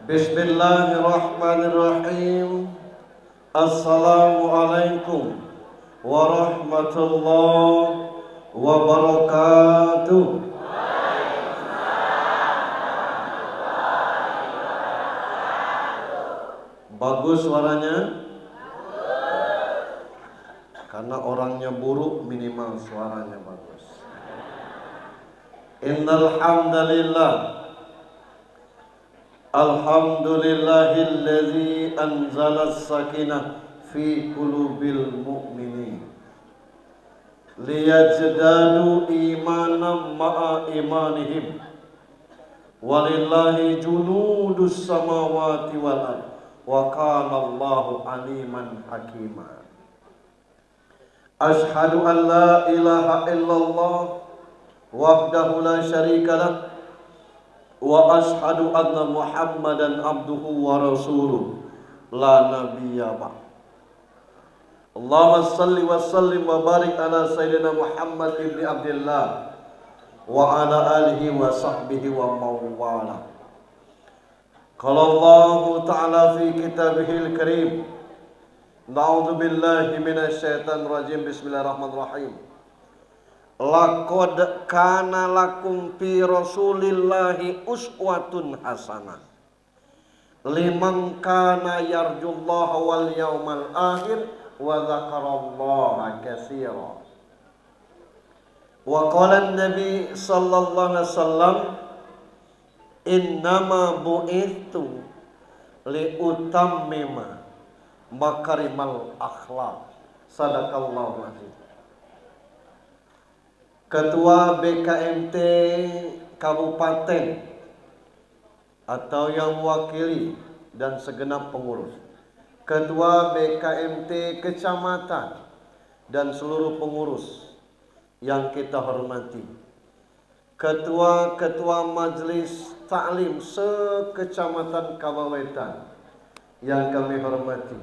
Bismillahirrahmanirrahim. Assalamualaikum warahmatullahi wabarakatuh. Bagus suaranya? Karena orangnya buruk, minimal suaranya bagus. Innal hamdalillah, alhamdulillahilladzi anzala as-sakinah fi qulubil mu'minin liyajdadu imanan ma'a imanihim walillahi junudus samawati wal ard wa kana Allahu aliman hakima. Ashhadu an la ilaha illallah wahdahu la syarika lah wa ashhadu anna Muhammadan abduhu wa rasuluh la nabiyya ba'd. Allahumma salli wa sallim wa barik ala sayyidina Muhammad ibni Abdullah wa ala alihi wa sahbihi wa mawala. Qala Allah ta'ala fi kitabihil karim, na'udzu billahi minasy syaitonir rajim, bismillahirrahmanirrahim. Laqad kana lakum fi rasulillahi uswatun hasanah liman kana yarjullaha wal yawmal akhir wa dzakarallaha katsira. Wa qala an-nabi sallallahu alaihi wasallam, innama bu'ithtu li utammima makarimal akhlaq. Sadaqallahu azim. Ketua BKMT Kabupaten atau yang mewakili dan segenap pengurus, Ketua BKMT Kecamatan dan seluruh pengurus yang kita hormati, Ketua-ketua Majelis Taklim se-Kecamatan Kabawetan yang kami hormati,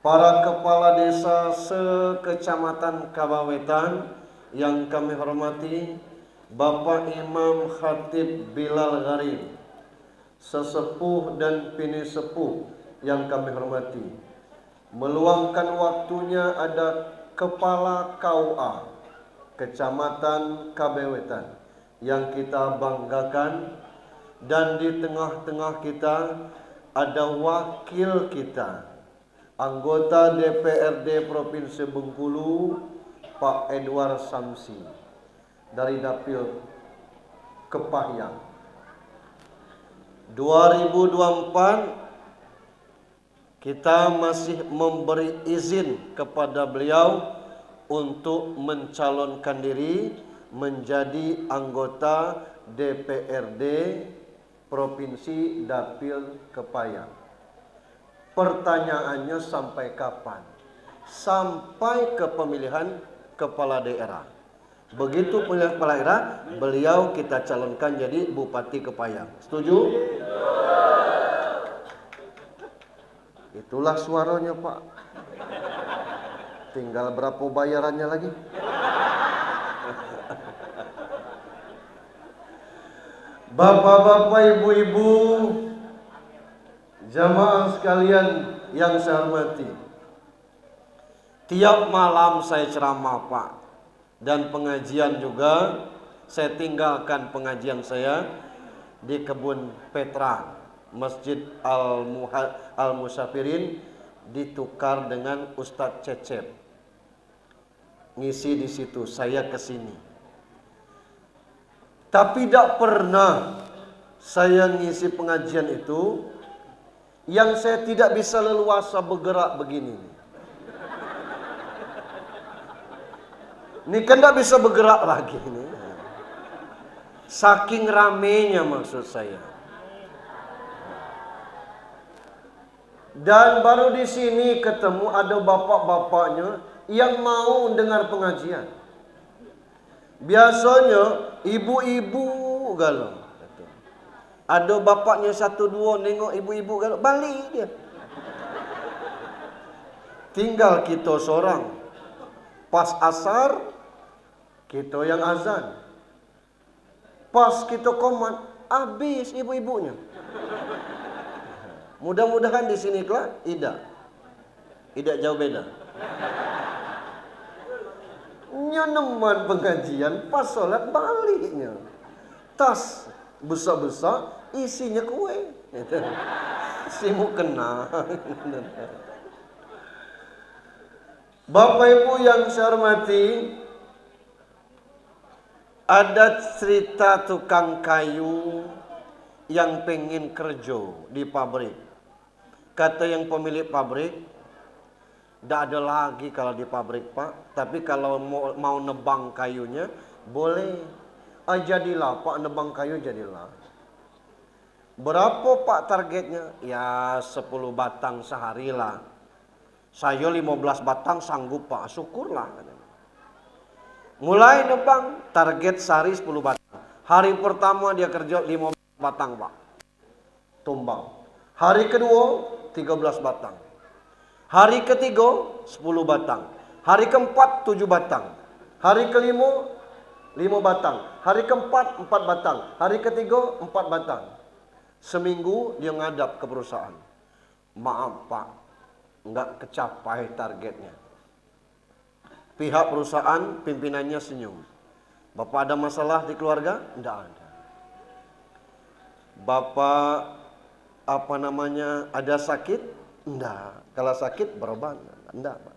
para kepala desa se-Kecamatan Kabawetan yang kami hormati, Bapak Imam Khatib Bilal Gharib, sesepuh dan bini sepuh yang kami hormati. Meluangkan waktunya ada Kepala KUA Kecamatan Kabawetan yang kita banggakan, dan di tengah-tengah kita ada wakil kita, anggota DPRD Provinsi Bengkulu, Pak Edward Samsi dari Dapil Kepahyang. 2024 kita masih memberi izin kepada beliau untuk mencalonkan diri menjadi anggota DPRD Provinsi Dapil Kepahyang. Pertanyaannya sampai kapan? Sampai ke pemilihan kepala daerah. Begitu pemilihan kepala daerah, beliau kita calonkan jadi Bupati Kepahyang. Setuju? Itulah suaranya, Pak. Tinggal berapa bayarannya lagi? Bapak-bapak, ibu-ibu, jamaah sekalian yang saya hormati, tiap malam saya ceramah, Pak, dan pengajian juga. Saya tinggalkan pengajian saya di Kebun Petra, Masjid Al-Musafirin, ditukar dengan Ustadz Cecep. Ngisi di situ, saya kesini. Tapi tidak pernah saya ngisi pengajian itu yang saya tidak bisa leluasa bergerak begini. Ini kan tidak bisa bergerak lagi ini. Saking ramenya maksud saya. Dan baru di sini ketemu ada bapak-bapaknya yang mau dengar pengajian. Biasanya ibu-ibu galau. Ada bapaknya satu dua nengok ibu-ibu galau, balik dia. Tinggal kita seorang. Pas asar kita yang azan. Pas kita komat, habis ibu-ibunya. Mudah-mudahan di sini kelak tidak jauh beda. Nyaneman pengajian pas sholat baliknya. Tas besar-besar isinya kue. Simu kena. Bapak Ibu yang saya hormati, ada cerita tukang kayu yang pengen kerja di pabrik. Kata yang pemilik pabrik, tidak ada lagi kalau di pabrik Pak, tapi kalau mau nebang kayunya boleh. Jadilah Pak, nebang kayu jadilah. Berapa Pak targetnya? Ya 10 batang sehari lah. Saya 15 batang sanggup Pak, syukurlah. Mulai nebang, target sehari 10 batang. Hari pertama dia kerja 15 batang Pak, tumbang. Hari kedua 13 batang. Hari ketiga 10 batang. Hari keempat 7 batang. Hari kelima 5 batang. Hari keempat 4 batang. Hari ketiga 4 batang. Seminggu dia ngadap ke perusahaan. Maaf Pak, nggak kecapai targetnya. Pihak perusahaan pimpinannya senyum. Bapak ada masalah di keluarga? Tidak ada. Bapak ada sakit? Enggak. Kalau sakit berobat? Enggak Pak.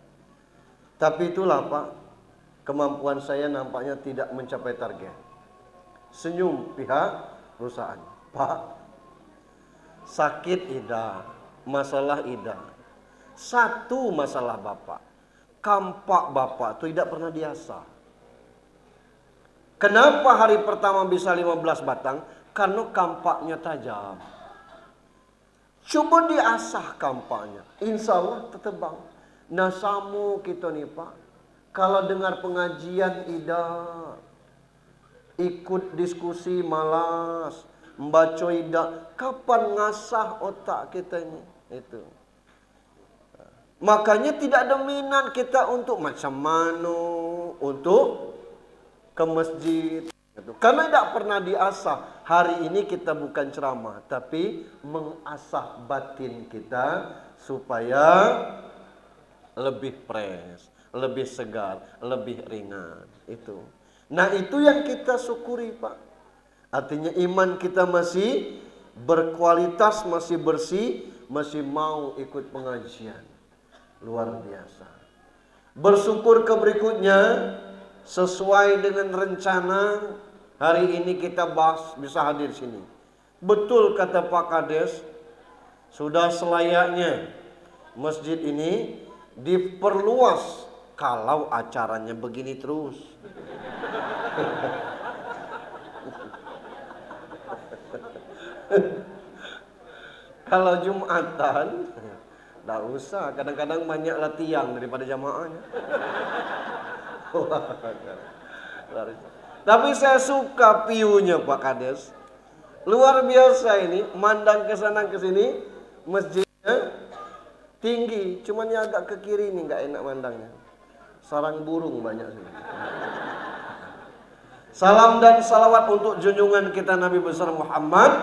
Tapi itulah Pak, kemampuan saya nampaknya tidak mencapai target. Senyum pihak perusahaan. Pak, sakit tidak, masalah tidak. Satu masalah Bapak, kampak Bapak itu tidak pernah diasah. Kenapa hari pertama bisa 15 batang? Karena kampaknya tajam. Coba diasah kampaknya, insya Allah tertebang. Nah samu kita nih Pak, kalau dengar pengajian tidak, ikut diskusi malas, membaca tidak, kapan ngasah otak kita ini? Itu. Makanya tidak ada minat kita untuk macam mana, untuk ke masjid. Karena tidak pernah diasah. Hari ini kita bukan ceramah, tapi mengasah batin kita supaya lebih fresh, lebih segar, lebih ringan. Itu. Nah itu yang kita syukuri Pak. Artinya iman kita masih berkualitas, masih bersih, masih mau ikut pengajian. Luar biasa. Bersyukur ke berikutnya, sesuai dengan rencana hari ini kita bahas bisa hadir sini. Betul kata Pak Kades, sudah selayaknya masjid ini diperluas kalau acaranya begini terus. Kalau Jumatan tidak usah, kadang-kadang banyak latihan daripada jamaahnya. Tapi saya suka view-nya Pak Kades. Luar biasa ini, mandang ke sana ke sini, masjidnya tinggi, cuman ya agak ke kiri ini nggak enak mandangnya. Sarang burung banyak sini. Salam dan salawat untuk junjungan kita Nabi besar Muhammad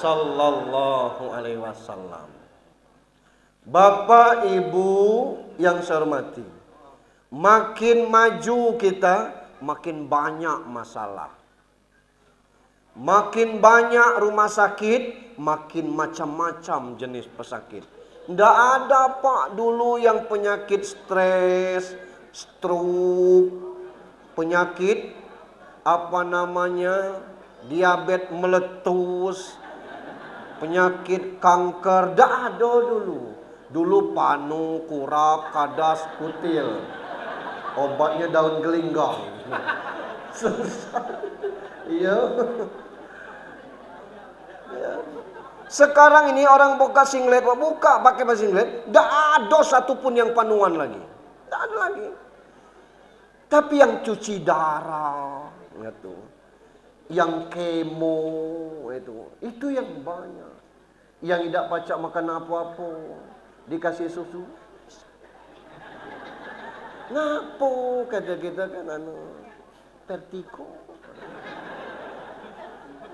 sallallahu alaihi wasallam. Bapak Ibu yang saya hormati, makin maju kita, makin banyak masalah. Makin banyak rumah sakit, makin macam-macam jenis pesakit. Tidak ada Pak dulu yang penyakit stres, stroke, penyakit diabetes meletus, penyakit kanker. Tidak ada dulu. Dulu panu, kurap, kadas, kutil. Obatnya daun gelinggang. Iya. Sekarang ini orang buka singlet, buka pakai singlet, tidak ada satupun yang panuan lagi. Tidak ada lagi. Tapi yang cuci darah, itu, yang kemo, itu yang banyak. Yang tidak pacak makan apa-apa, dikasih susu. Ngapo kata kita kan vertigo.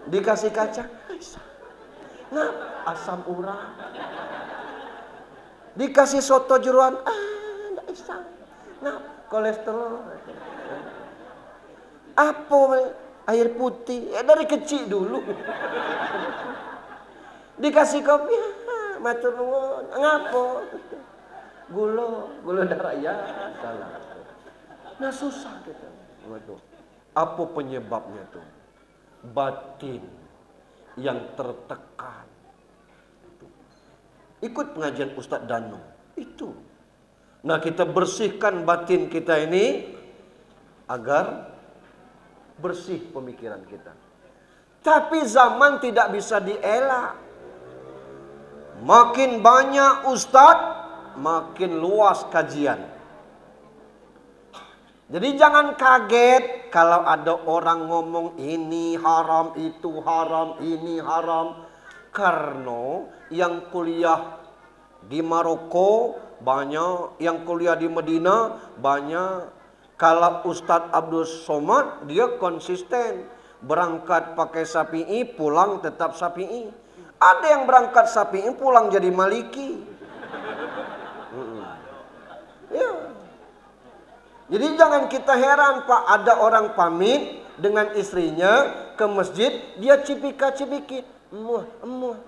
Dikasih kacang, nah asam urat. Dikasih soto jeruan, enggak bisa. Nah, kolesterol. Apa air putih? Dari kecil dulu. Dikasih kopi, matur nuwun. Ngapo? Gula darah ya, salah. Nah susah kita. Waduh. Apa penyebabnya tuh? Batin yang tertekan. Ikut pengajian Ustadz Danu. Itu. Nah kita bersihkan batin kita ini agar bersih pemikiran kita. Tapi zaman tidak bisa dielak. Makin banyak ustadz, makin luas kajian. Jadi jangan kaget kalau ada orang ngomong ini haram, itu haram, ini haram. Karena yang kuliah di Maroko banyak, yang kuliah di Medina banyak. Kalau Ustadz Abdul Somad, dia konsisten. Berangkat pakai Syafi'i, pulang tetap Syafi'i. Ada yang berangkat Syafi'i, pulang jadi Maliki. Ya. Jadi jangan kita heran Pak, ada orang pamit dengan istrinya ke masjid, dia cipika-cipiki. Emuh.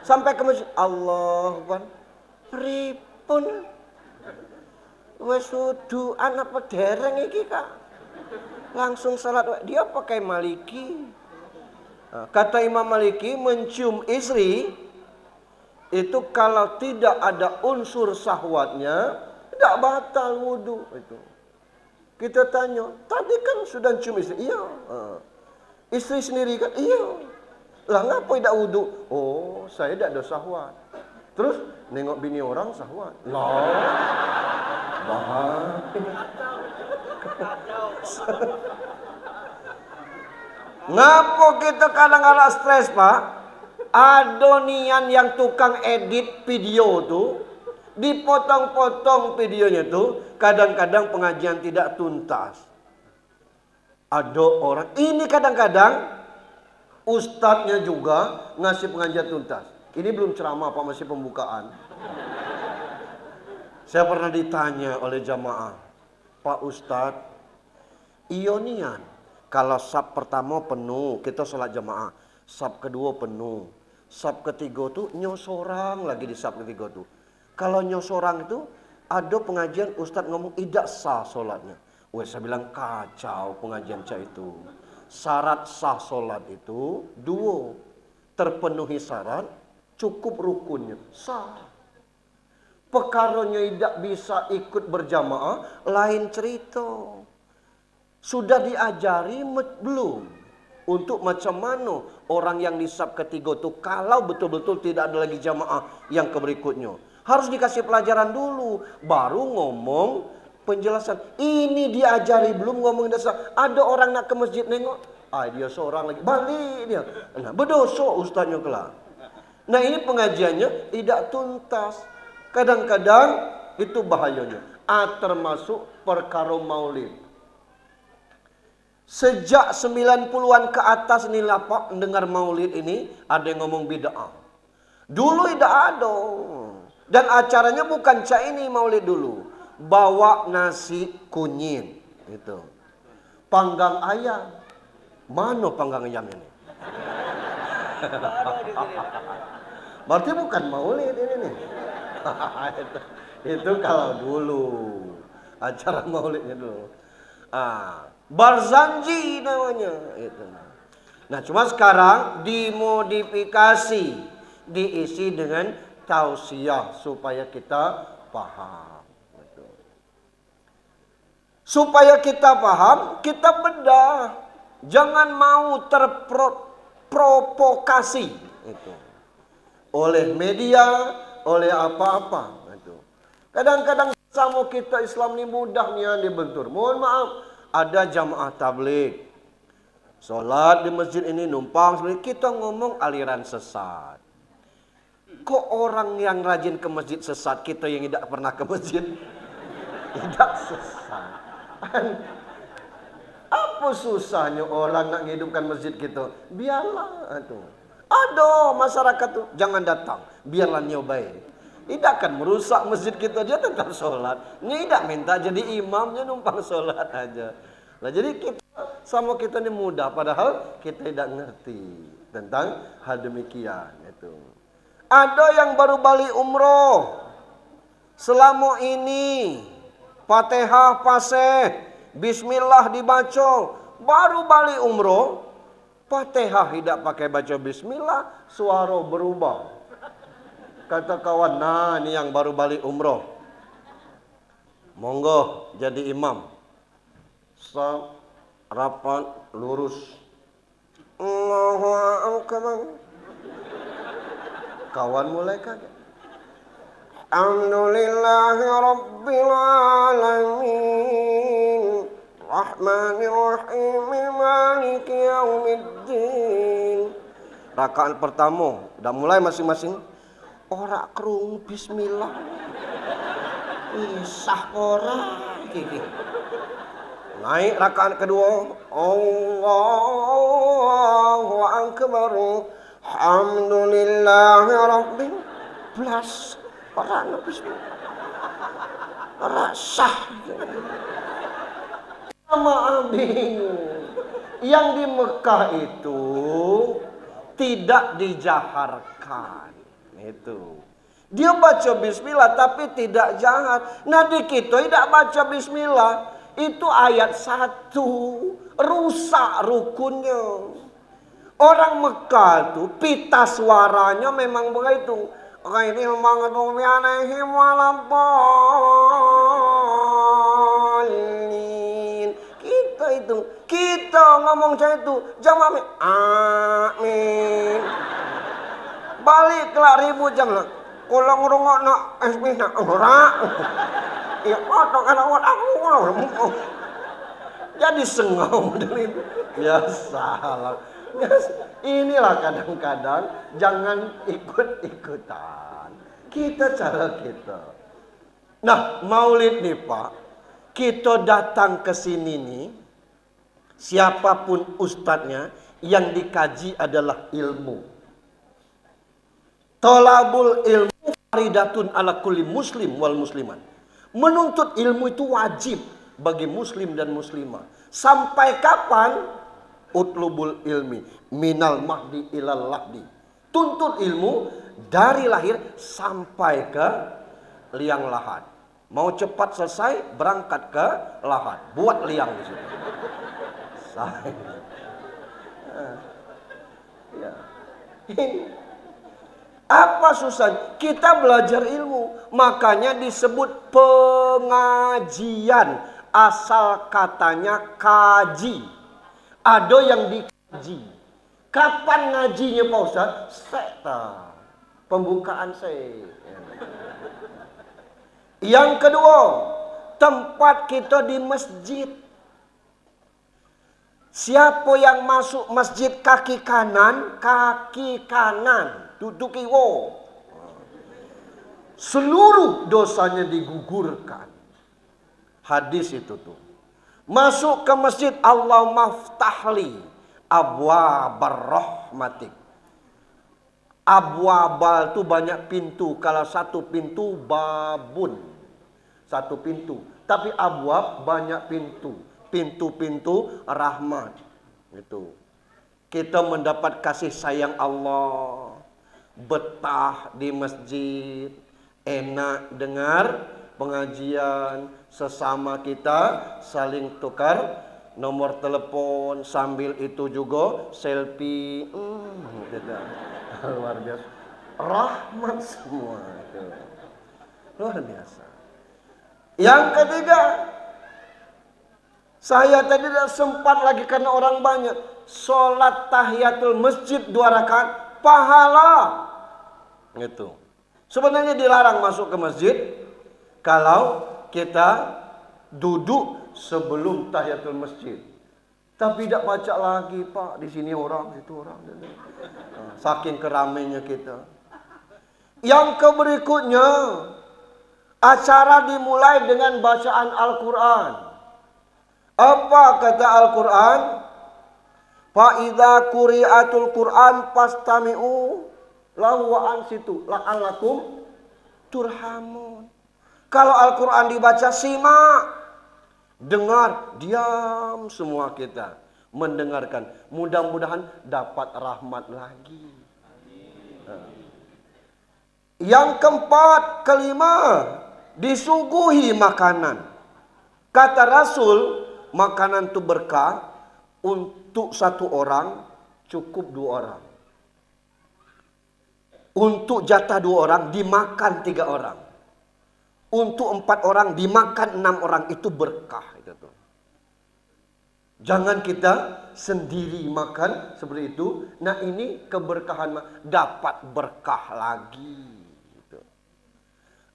Sampai ke masjid, Allah Akbar. Pripun? Wes wuduan apa dereng iki Kak? Langsung salat, dia pakai Maliki. Kata Imam Maliki, mencium istri itu kalau tidak ada unsur syahwatnya tidak batal wudu itu. Kita tanya, tadi kan sudah cium istri? Iya. Istri sendiri kan? Iya. Lah ngapa tidak wudu? Oh, saya tidak ada syahwat. Terus nengok bini orang syahwat. Lah. Ngapo kita kadang-kadang stres Pak? Adonian yang tukang edit video tuh, dipotong-potong videonya tuh, kadang-kadang pengajian tidak tuntas. Ada orang, ini kadang-kadang ustadznya juga ngasih pengajian tuntas. Ini belum ceramah Pak, masih pembukaan. Saya pernah ditanya oleh jamaah, Pak Ustadz, Ionian, kalau sab pertama penuh, kita sholat jamaah. Sab kedua penuh. Sab ketiga tuh nyosorang lagi di sab ketiga tuh. Kalau nyosorang itu, ada pengajian Ustadz ngomong tidak sah sholatnya. Wah, saya bilang kacau pengajian saya itu. Syarat sah sholat itu dua. Terpenuhi syarat, cukup rukunnya. Sah. Pekaranya tidak bisa ikut berjamaah, lain cerita. Sudah diajari belum? Untuk macam mana orang yang di sab ketiga itu kalau betul-betul tidak ada lagi jamaah yang berikutnya. Harus dikasih pelajaran dulu, baru ngomong penjelasan. Ini diajari belum ngomong dasar. Ada orang nak ke masjid nengok, dia seorang lagi, balik dia. Nah, berdosa ustaznya kelak. Nah ini pengajiannya tidak tuntas. Kadang-kadang itu bahayanya. Termasuk perkara maulid. Sejak 90-an ke atas nih Pak dengar maulid ini, ada yang ngomong bid'ah. Dulu tidak ada. Dan acaranya bukan ini maulid dulu. Bawa nasi kunyit. Itu. Panggang ayam. Mana panggang ayam ini? Berarti bukan maulid ini nih. itu kalau dulu. Acara maulidnya dulu. Barzanji namanya itu. Nah cuma sekarang dimodifikasi, diisi dengan tausiah supaya kita paham. Supaya kita paham, kita bedah. Jangan mau terprovokasi itu oleh media, oleh apa-apa. Kadang-kadang sama kita Islam ini mudah nih dibentur. Mohon maaf. Ada jamaah tabligh, sholat di masjid ini numpang, kita ngomong aliran sesat. Kok orang yang rajin ke masjid sesat, kita yang tidak pernah ke masjid tidak sesat? Apa Apa susahnya orang nak menghidupkan masjid kita? Biarlah tu. Ada masyarakat tu jangan datang, biarlah nyobain. Tidak akan merusak masjid kita, dia tetap sholat. Tidak minta jadi imamnya numpang sholat aja. Nah, jadi kita sama kita ini mudah, padahal kita tidak ngerti tentang hal demikian itu. Ada yang baru balik umroh, selama ini Fatihah fasih, Bismillah dibaca, baru balik umroh. Fatihah tidak pakai baca bismillah, suara berubah. Kata kawan, nah ini yang baru balik umroh. Monggo jadi imam. Rapat lurus. Allahu akbar. Kawan mulai kaget. Alhamdulillahi rabbil alamin. Rahmanirrahim maliki yaumiddin. Rakaat pertama, udah mulai masing-masing. Ora krungu bismillah. Isah ora iki. Naik rakaat kedua. Allahu akbar. Alhamdulillahi rabbil blas. Ora bismillah. Ora sah. Sama bingung. Yang di Mekah itu tidak dijaharkan. Itu. Dia baca bismillah tapi tidak jahat. Nah di kita tidak baca bismillah. Itu ayat 1. Rusak rukunnya. Orang Mekah itu pita suaranya memang begitu. Ghairil maghdubi alaihim waladdallin. Kita ngomong macam itu jam amin. Amin. Balik kelak ribut jam lah. Kalau ngurungok nak esmi nak ora. Ya otak kan awak aku. Jadi sengau dari biasalah. Inilah kadang-kadang jangan ikut-ikutan. Kita cara kita. Nah, Maulid nih Pak, kita datang ke sini nih, siapapun ustadznya, yang dikaji adalah ilmu. Tolabul ilmu faridatun ala kulli muslim wal muslimat. Menuntut ilmu itu wajib bagi muslim dan muslimah. Sampai kapan? Utlubul ilmi minal mahdi ilal lahdi. Tuntut ilmu dari lahir sampai ke liang lahat. Mau cepat selesai, berangkat ke lahat. Buat liang di situ. Ya. Apa susah? Kita belajar ilmu. Makanya disebut pengajian. Asal katanya kaji. Ada yang dikaji. Kapan ngajinya Pak Ustaz? Sekta. Pembukaan saya. Yang kedua, tempat kita di masjid. Siapa yang masuk masjid kaki kanan, duduk kiwo. Seluruh dosanya digugurkan. Hadis itu tuh. Masuk ke masjid, Allah maftahli abwabar rahmatik. Abwabal itu banyak pintu. Kalau satu pintu babun. Satu pintu. Tapi abwab banyak pintu. Pintu-pintu rahmat. Itu. Kita mendapat kasih sayang Allah. Betah di masjid. Enak dengar pengajian. Sesama kita saling tukar nomor telepon, sambil itu juga selfie. Luar biasa. Rahmat semua itu. Luar biasa. Yang ketiga, saya tadi tidak sempat lagi karena orang banyak. Sholat tahiyatul masjid 2 rakaat pahala. Gitu. Sebenarnya dilarang masuk ke masjid kalau kita duduk sebelum tahiyatul masjid. Tapi tidak baca lagi Pak. Di sini orang, situ orang. Saking keramainya kita. Yang berikutnya, acara dimulai dengan bacaan Al-Quran. Apa kata Al-Quran? Fa idza quri'atul Qur'an fastami'u lahu wa ansitu la'allakum turhamun. Kalau Al-Quran dibaca, simak, dengar, diam semua kita mendengarkan. Mudah-mudahan dapat rahmat lagi. Yang keempat, kelima, disuguhi makanan. Kata Rasul, makanan itu berkah. Untuk satu orang cukup 2 orang. Untuk jatah 2 orang dimakan 3 orang. Untuk 4 orang dimakan 6 orang. Itu berkah itu tuh. Jangan kita sendiri makan seperti itu. Nah ini keberkahan, dapat berkah lagi. Gitu.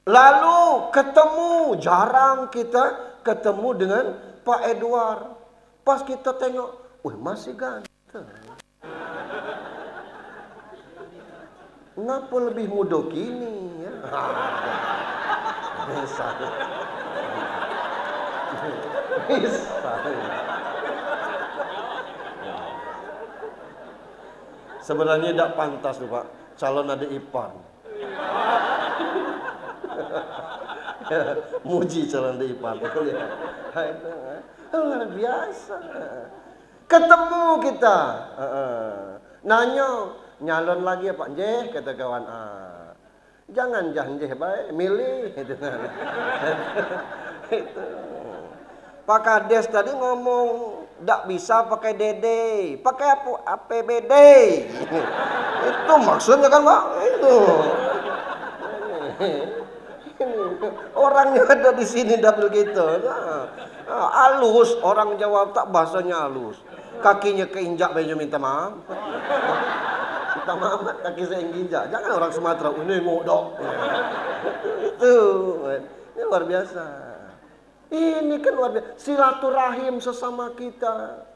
Lalu ketemu, jarang kita ketemu dengan Pak Edward. Pas kita tengok, masih ganteng. Ngapa lebih muda kini ya? Bisa. Sebenarnya tidak pantas tuh Pak, calon adik ipar. Muji calon adik ipar. Luar biasa. Ketemu kita. Nanya, nyalon lagi ya Pak Jeh, kata kawan. Jangan Jeh baik, milih. Itu. Pak Kades tadi ngomong, tidak bisa pakai dede, pakai apa? APBD. Itu maksudnya kan Pak? Itu. Orangnya ada di sini double gitu. Halus, orang Jawa tak bahasanya halus. Kakinya keinjak baju minta maaf. Minta maaf, kaki saya injak. Jangan orang Sumatera, ini ngodok. Itu, ini luar biasa. Ini kan luar biasa. Silaturahim sesama kita.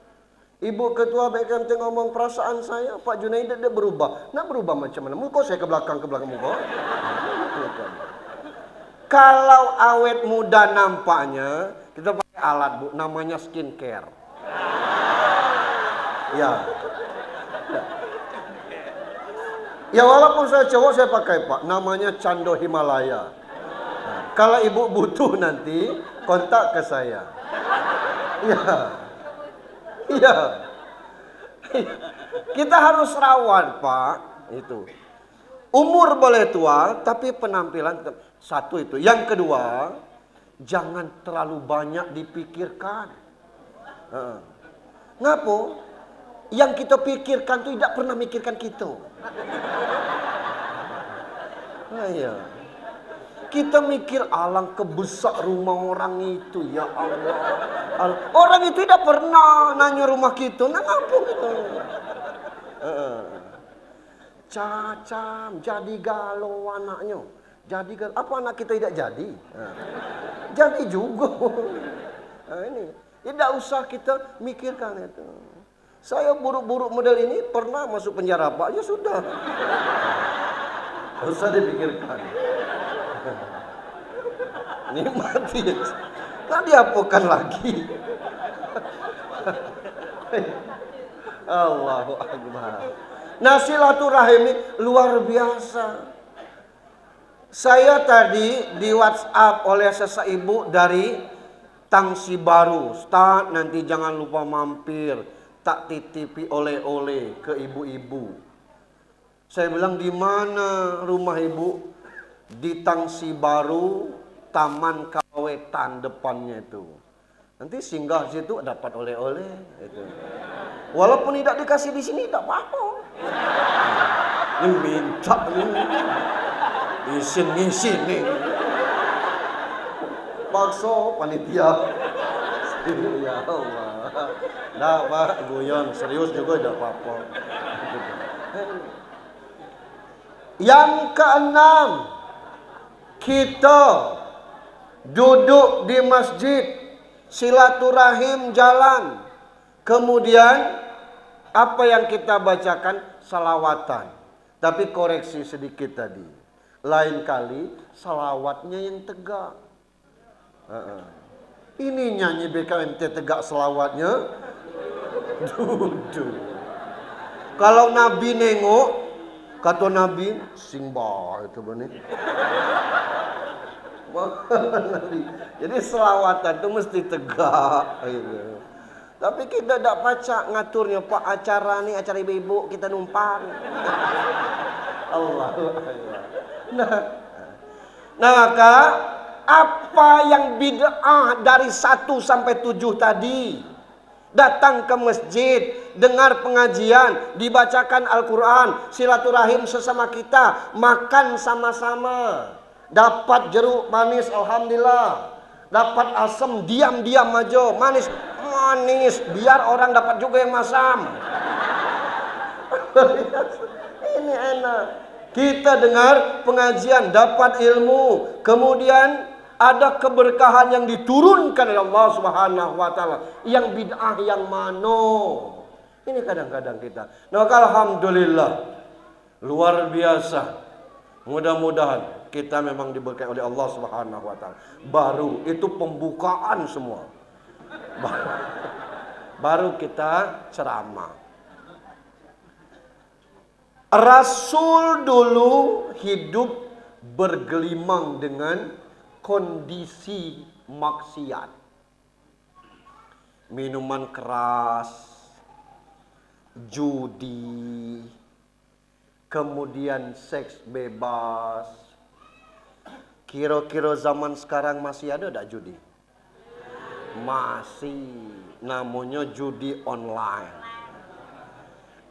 Ibu Ketua BKMT ngomong perasaan saya, Pak Junaid dia berubah. Nah berubah macam mana? Kok saya ke belakang muka? Kalau awet muda nampaknya, kita pakai alat Bu, namanya skincare. Ya. Ya walaupun saya cowok saya pakai Pak, namanya Cando Himalaya. Kalau ibu butuh nanti kontak ke saya. Ya. Iya. Kita harus rawat Pak, itu. Umur boleh tua, tapi penampilan tetap. Satu itu. Yang kedua, jangan terlalu banyak dipikirkan. Ngapo? Yang kita pikirkan itu tidak pernah mikirkan kita. Iya. Kita mikir alangkah besar rumah orang itu, ya Allah. Orang itu tidak pernah nanya rumah kita, nah ngapa gitu. Cacam, jadi galau anaknya. Jadi galau. Apa anak kita tidak jadi? Jadi juga. Ini tidak usah kita mikirkan itu. Saya buruk-buruk model ini pernah masuk penjara Pak, ya sudah. Tidak usah dipikirkan. Ini mati. Nah diapakan lagi. Allahu Akbar. Nah silaturahim ini luar biasa. Saya tadi di WhatsApp oleh sesaibu dari Tangsi Baru. Ustaz nanti jangan lupa mampir. Tak titipi oleh-oleh ke ibu-ibu. Saya bilang di mana rumah ibu? Di Tangsi Baru, Taman Kawetan depannya itu. Nanti singgah situ dapat oleh-oleh. Itu. Walaupun tidak dikasih di sini, tidak apa-apa. Ini minta ini. Isin nih. Paksa panitia. Ya Allah. Nah Pak, guyon. Serius juga tidak apa-apa. Yang keenam, kita duduk di masjid, silaturahim jalan. Kemudian apa yang kita bacakan? Salawatan. Tapi koreksi sedikit tadi. Lain kali salawatnya yang tegak. Ini nyanyi BKMT tegak selawatnya duduk. Kalau Nabi nengok, kata Nabi, Simba itu benih. Jadi selawatan itu mesti tegak. Gitu. Tapi kita tidak pacak ngaturnya, Pak, acara nih, acara ibu-ibu kita numpang. Allah. Nah, maka apa yang bid'ah dari 1 sampai 7 tadi? Datang ke masjid, dengar pengajian, dibacakan Al-Quran, silaturahim sesama kita, makan sama-sama, dapat jeruk manis, alhamdulillah, dapat asam, diam-diam aja, manis, biar orang dapat juga yang masam. Ini enak. Kita dengar pengajian, dapat ilmu, kemudian ada keberkahan yang diturunkan oleh Allah Subhanahu wa taala. Yang bid'ah yang mano. Ini kadang-kadang kita. Nah, alhamdulillah. Luar biasa. Mudah-mudahan kita memang diberkahi oleh Allah Subhanahu wa taala. Baru itu pembukaan semua. Baru kita ceramah. Rasul dulu hidup bergelimang dengan kondisi maksiat, minuman keras, judi, kemudian seks bebas. Kira-kira zaman sekarang masih ada tak judi? Masih, namanya judi online.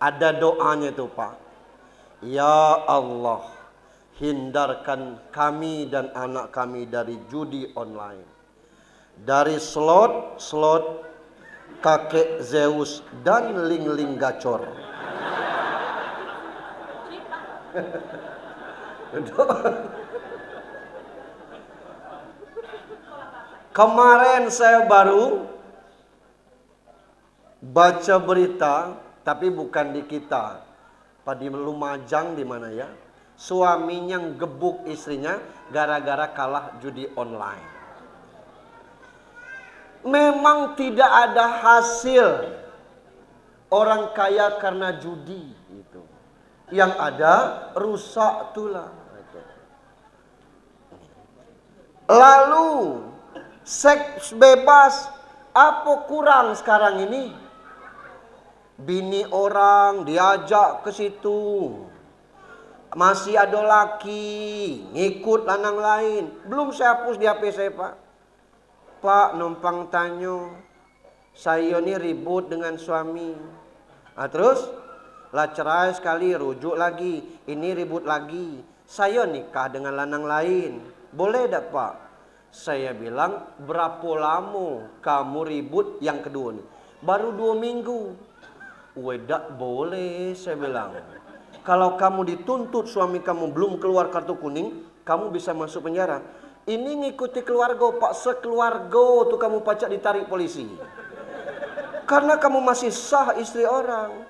Ada doanya tuh, Pak. Ya Allah, hindarkan kami dan anak kami dari judi online. Dari slot, kakek Zeus dan ling-ling gacor. Kemarin saya baru baca berita, tapi bukan di kita. Di Lumajang di mana ya? Suaminya gebuk istrinya gara-gara kalah judi online. Memang tidak ada hasil orang kaya karena judi itu. Yang ada rusak tulang. Lalu seks bebas, apa kurang sekarang ini? Bini orang diajak ke situ. Masih ada laki ngikut lanang lain. Belum saya hapus di HP saya, Pak. Pak, numpang tanya, saya ini ribut dengan suami. Nah, terus lah cerai sekali, rujuk lagi, ini ribut lagi. Saya nikah dengan lanang lain. Boleh tak, Pak? Saya bilang, berapa lama kamu ribut yang kedua nih? Baru 2 minggu. Wedak boleh, saya bilang. Kalau kamu dituntut suami kamu belum keluar kartu kuning, kamu bisa masuk penjara. Ini ngikuti keluarga, Pak. Sekeluarga tuh kamu pacak ditarik polisi. Karena kamu masih sah istri orang.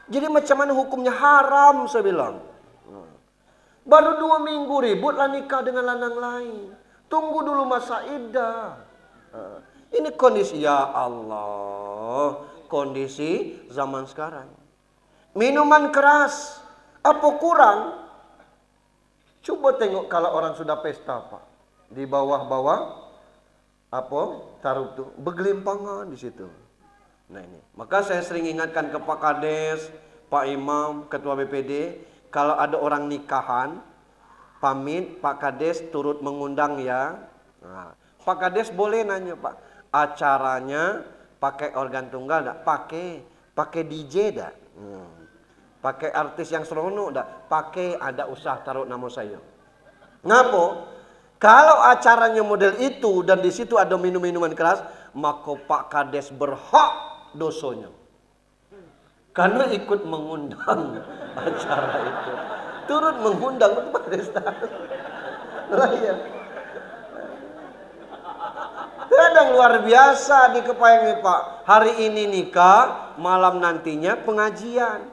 Jadi macam mana hukumnya? Haram, saya bilang. Baru 2 minggu ributlah nikah dengan lanang lain. Tunggu dulu masa iddah. Ini kondisi, ya Allah, kondisi zaman sekarang. Minuman keras, apa kurang? Coba tengok kalau orang sudah pesta, Pak. Di bawah-bawah apa? Taruh tuh bergelimpangan di situ. Nah ini, maka saya sering ingatkan ke Pak Kades, Pak Imam, Ketua BPD, kalau ada orang nikahan, pamit Pak Kades turut mengundang ya. Nah, Pak Kades boleh nanya, Pak, acaranya pakai organ tunggal enggak? Pakai DJ enggak? Pakai artis yang seronok enggak? Pakai, ada usah taruh nama saya. Ngapa? Kalau acaranya model itu dan di situ ada minum-minuman keras, maka Pak Kades berhak dosanya. Karena ikut mengundang acara itu. Turut mengundang untuk Pak Kades. Ya. Kadang luar biasa di Kepayangan, Pak. Hari ini nikah, malam nantinya pengajian.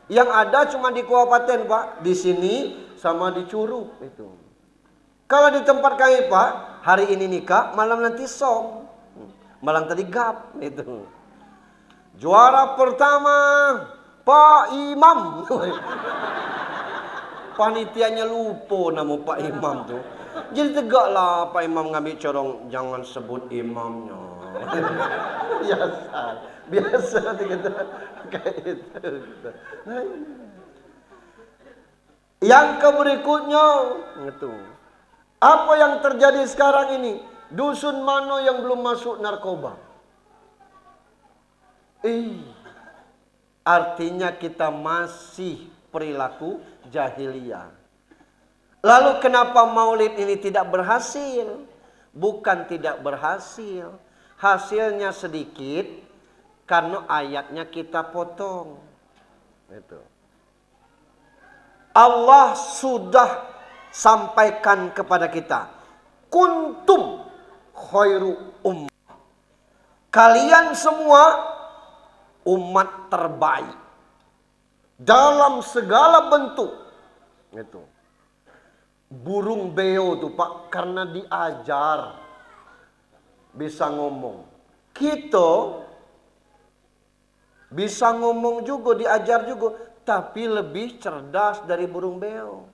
Yang ada cuma di kabupaten, Pak. Di sini sama di Curug itu. Kalau di tempat kami Pak, hari ini nikah, malam nanti song. Malam tadi gap itu. Juara pertama Pak Imam. Panitianya lupa nama Pak Imam tuh. Jadi tegaklah Pak Imam ngambil corong, jangan sebut imamnya. Biasa gitu. Kayak itu. Yang berikutnya itu. Apa yang terjadi sekarang ini? Dusun mana yang belum masuk narkoba? Artinya kita masih perilaku jahiliyah. Lalu kenapa maulid ini tidak berhasil? Bukan tidak berhasil. Hasilnya sedikit karena ayatnya kita potong. Itu. Allah sudah sampaikan kepada kita, kuntum khairu ummah. Kalian semua umat terbaik dalam segala bentuk. Itu. Burung beo tuh Pak, karena diajar bisa ngomong. Kita bisa ngomong juga, diajar juga, tapi lebih cerdas dari burung beo.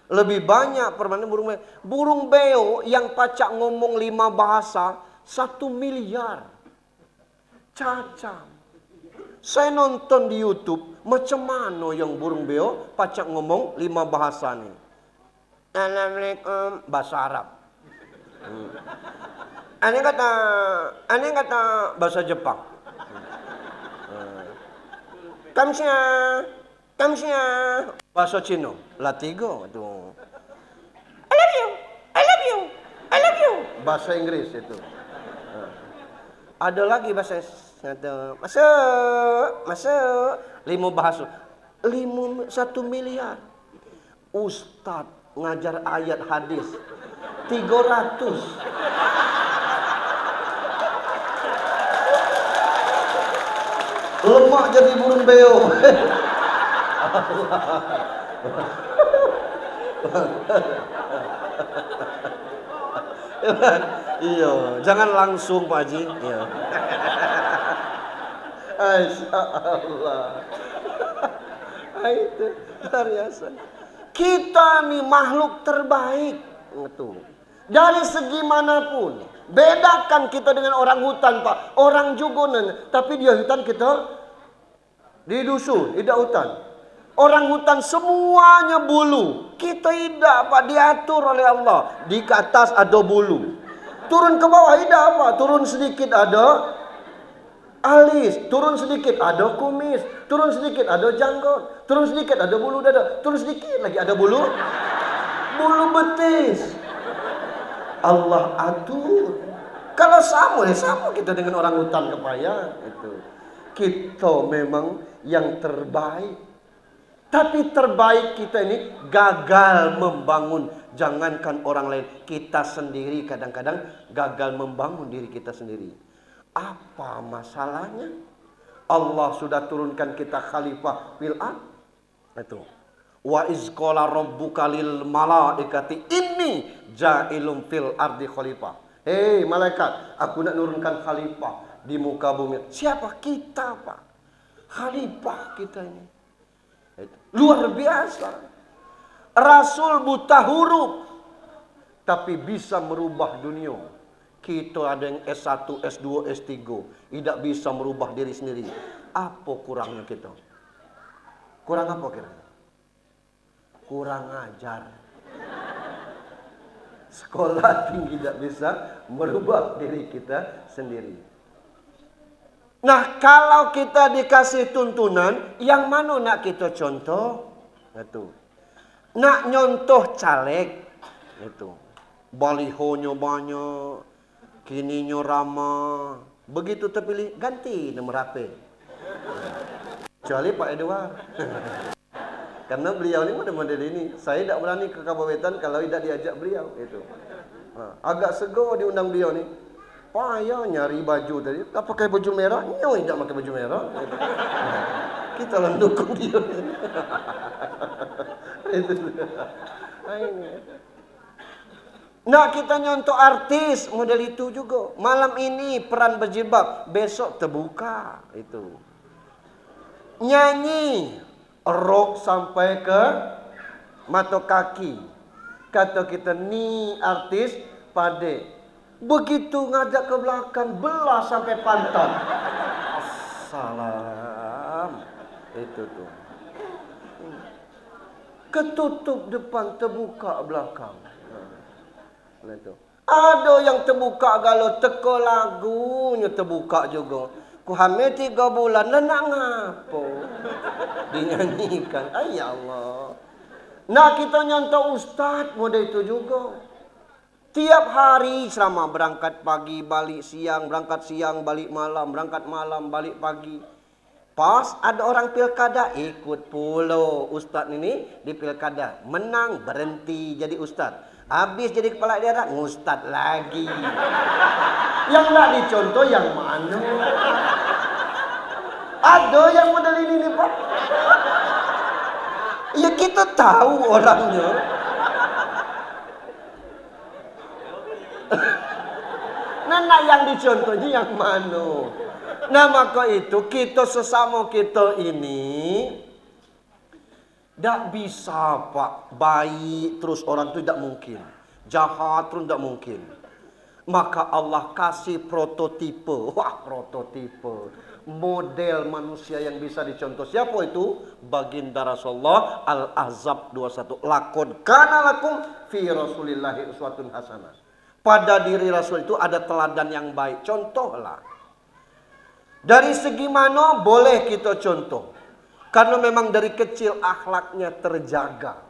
Lebih banyak perbandingan burung beo. Burung beo yang pacak ngomong 5 bahasa 1 miliar. Cacam. Saya nonton di YouTube, macam mana yang burung beo pacak ngomong 5 bahasa nih. Assalamualaikum, bahasa Arab. Aneh kata bahasa Jepang. Kamsia, bahasa Cina. Latigo itu. I love you. Bahasa Inggris itu. Ada lagi bahasa masuk 5 bahasa. 1 miliar. Ustadz ngajar ayat hadis 300. Lemak jadi burung beo. Iya, jangan langsung Pak Haji. Iya. Masya Allah. Itu luar biasa. Kita nih makhluk terbaik. Dari segi manapun. Bedakan kita dengan orang hutan Pak. Orang jugonan, tapi dia hutan, kita di dusun, tidak hutan. Orang hutan semuanya bulu. Kita tidak Pak, diatur oleh Allah. Di atas ada bulu. Turun ke bawah tidak apa. Turun sedikit ada alis, turun sedikit ada kumis, turun sedikit ada janggut, turun sedikit ada bulu dada, turun sedikit lagi ada bulu betis. Allah atur. Kalau sama kita dengan orang hutan kepaya itu. Kita memang yang terbaik. Tapi terbaik kita ini gagal membangun. Jangankan orang lain, kita sendiri kadang-kadang gagal membangun diri kita sendiri. Apa masalahnya? Allah sudah turunkan kita khalifah fil ard. Itu. Wa iz qala rabbuka lil malaikati inni ja'ilun fil ardi khalifah. Hei malaikat, aku nak nurunkan khalifah di muka bumi. Siapa? Kita Pak. Khalifah kita ini. Itu. Luar biasa. Rasul buta huruf, tapi bisa merubah dunia. Kita ada yang S1, S2, S3, tidak bisa merubah diri sendiri. Apa kurangnya kita? Kurang apa kira-kira? Kurang ajar. Sekolah tinggi tidak bisa merubah diri kita sendiri. Nah, kalau kita dikasih tuntunan, yang mana nak kita contoh? Itu. Nak nyontoh caleg, itu. Balihonya banyak, kininya ramah. Begitu terpilih, ganti nomor HP. Kecuali Pak Edward. Karena beliau ini model-model ini. Saya tidak berani ke Kabupaten kalau tidak diajak beliau. Itu. Agak sego diundang beliau nih. Payah nyari baju tadi. Tak pakai baju merah. Nyoy tidak pakai baju merah. Itu. Kita lah dukung dia. Itu. Ini. Nah, kita nyontoh artis model itu juga. Malam ini peran berjilbab, besok terbuka itu. Nyanyi rok sampai ke mata kaki. Kata kita ni artis pade. Begitu ngajak ke belakang, belah sampai pantat. Assalam. Itu tuh. Ketutup depan, terbuka belakang. Itu. Ada yang terbuka kalau teko lagunya terbuka juga. Ku hamil 3 bulan, nak ngapo? Dinyanyikan. Ay Allah. Nah, kita nyontoh ustaz model itu juga. Tiap hari selama berangkat pagi, balik siang, berangkat siang, balik malam, berangkat malam, balik pagi. Pas ada orang pilkada, ikut pula ustaz ini di pilkada. Menang, berhenti jadi ustaz. Habis jadi kepala daerah, ngustad lagi. Yang nak dicontoh yang mana? Ada yang model ini nih Pak. Ya kita tahu orangnya. Nah yang dicontohnya yang mana? Nah maka itu kita sesama kita ini tidak bisa Pak, baik terus orang itu tidak mungkin. Jahat terus tidak mungkin. Maka Allah kasih prototipe. Wah prototipe. Model manusia yang bisa dicontoh. Siapa itu? Baginda Rasulullah Al-Ahzab 21. Lakon kana lakum fi Rasulillahi uswatun hasanah. Pada diri Rasul itu ada teladan yang baik. Contohlah. Dari segi mana boleh kita contoh. Karena memang dari kecil akhlaknya terjaga.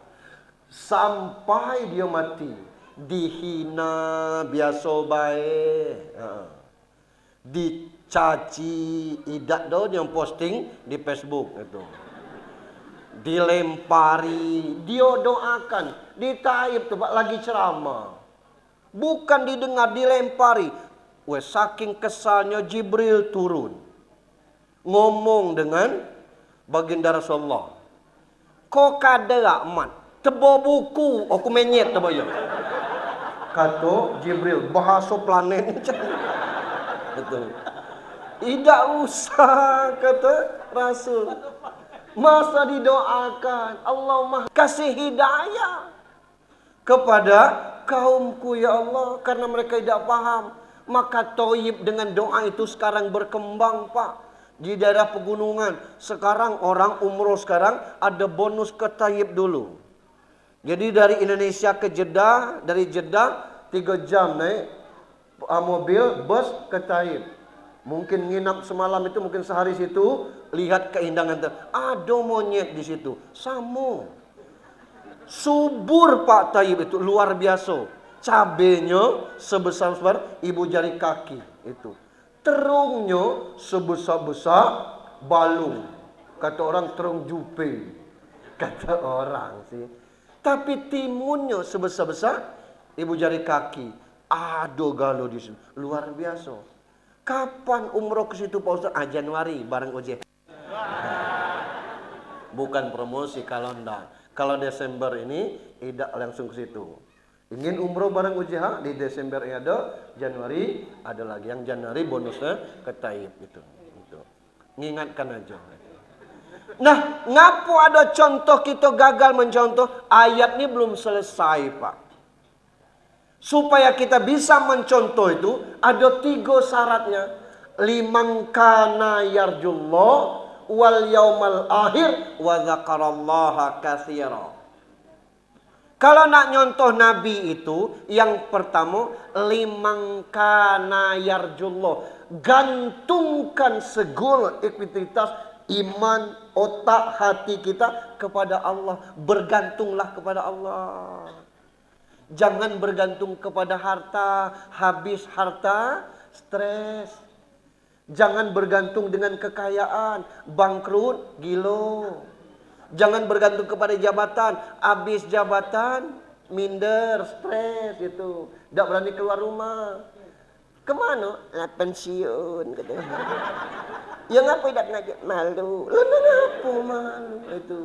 Sampai dia mati. Dihina biasa baik. Dicaci. Idak dong yang posting di Facebook. Itu. Dilempari. Dia doakan. Ditaib tuh Pak lagi ceramah. Bukan didengar, dilempari. Weh, saking kesalnya Jibril turun. Ngomong dengan Baginda Rasulullah. Kok kada amat? Tebo buku, aku menyet tebo ya. Kata Jibril, bahasa planet betul. Tidak usah kata Rasul. Masa didoakan, Allahumma kasih hidayah kepada kaumku ya Allah, karena mereka tidak paham. Maka toib dengan doa itu sekarang berkembang Pak. Di daerah pegunungan. Sekarang orang umroh sekarang ada bonus ke Taib dulu. Jadi dari Indonesia ke Jeddah. Dari Jeddah 3 jam naik mobil, bus ke Taib. Mungkin nginap semalam itu, mungkin sehari situ. Lihat keindahan. Ada monyet di situ. Samo. Subur Pak Taib itu. Luar biasa. Cabenya sebesar-besar ibu jari kaki. Itu. Terungnya sebesar-besar balung. Kata orang terung jupe. Kata orang sih. Tapi timunnya sebesar-besar ibu jari kaki. Aduh galau di situ. Luar biasa. Kapan umroh ke situ Pak Ustaz? Januari bareng OJ. Bukan promosi kalau enggak. Kalau Desember ini tidak langsung ke situ. Ingin umroh bareng UJH di Desember ada, Januari ada lagi. Yang Januari bonusnya ke Taib itu. Ngingatkan aja. Nah, ngapu ada contoh kita gagal mencontoh? Ayat ini belum selesai Pak. Supaya kita bisa mencontoh itu ada 3 syaratnya. Liman kana yarjullah wal yaumal akhir wa dzakarallaha katsira. Kalau nak nyontoh Nabi itu, yang pertama, liman kana yarjullah. Gantungkan segala aktivitas iman, otak, hati kita kepada Allah. Bergantunglah kepada Allah. Jangan bergantung kepada harta. Habis harta, stres. Jangan bergantung dengan kekayaan. Bangkrut, gilo. Jangan bergantung kepada jabatan. Habis jabatan, minder, stres itu. Tidak berani keluar rumah. Kemana? Nah, pensiun. Ya ngapa tidak ngajak? Malu. Kenapa malu? Itu.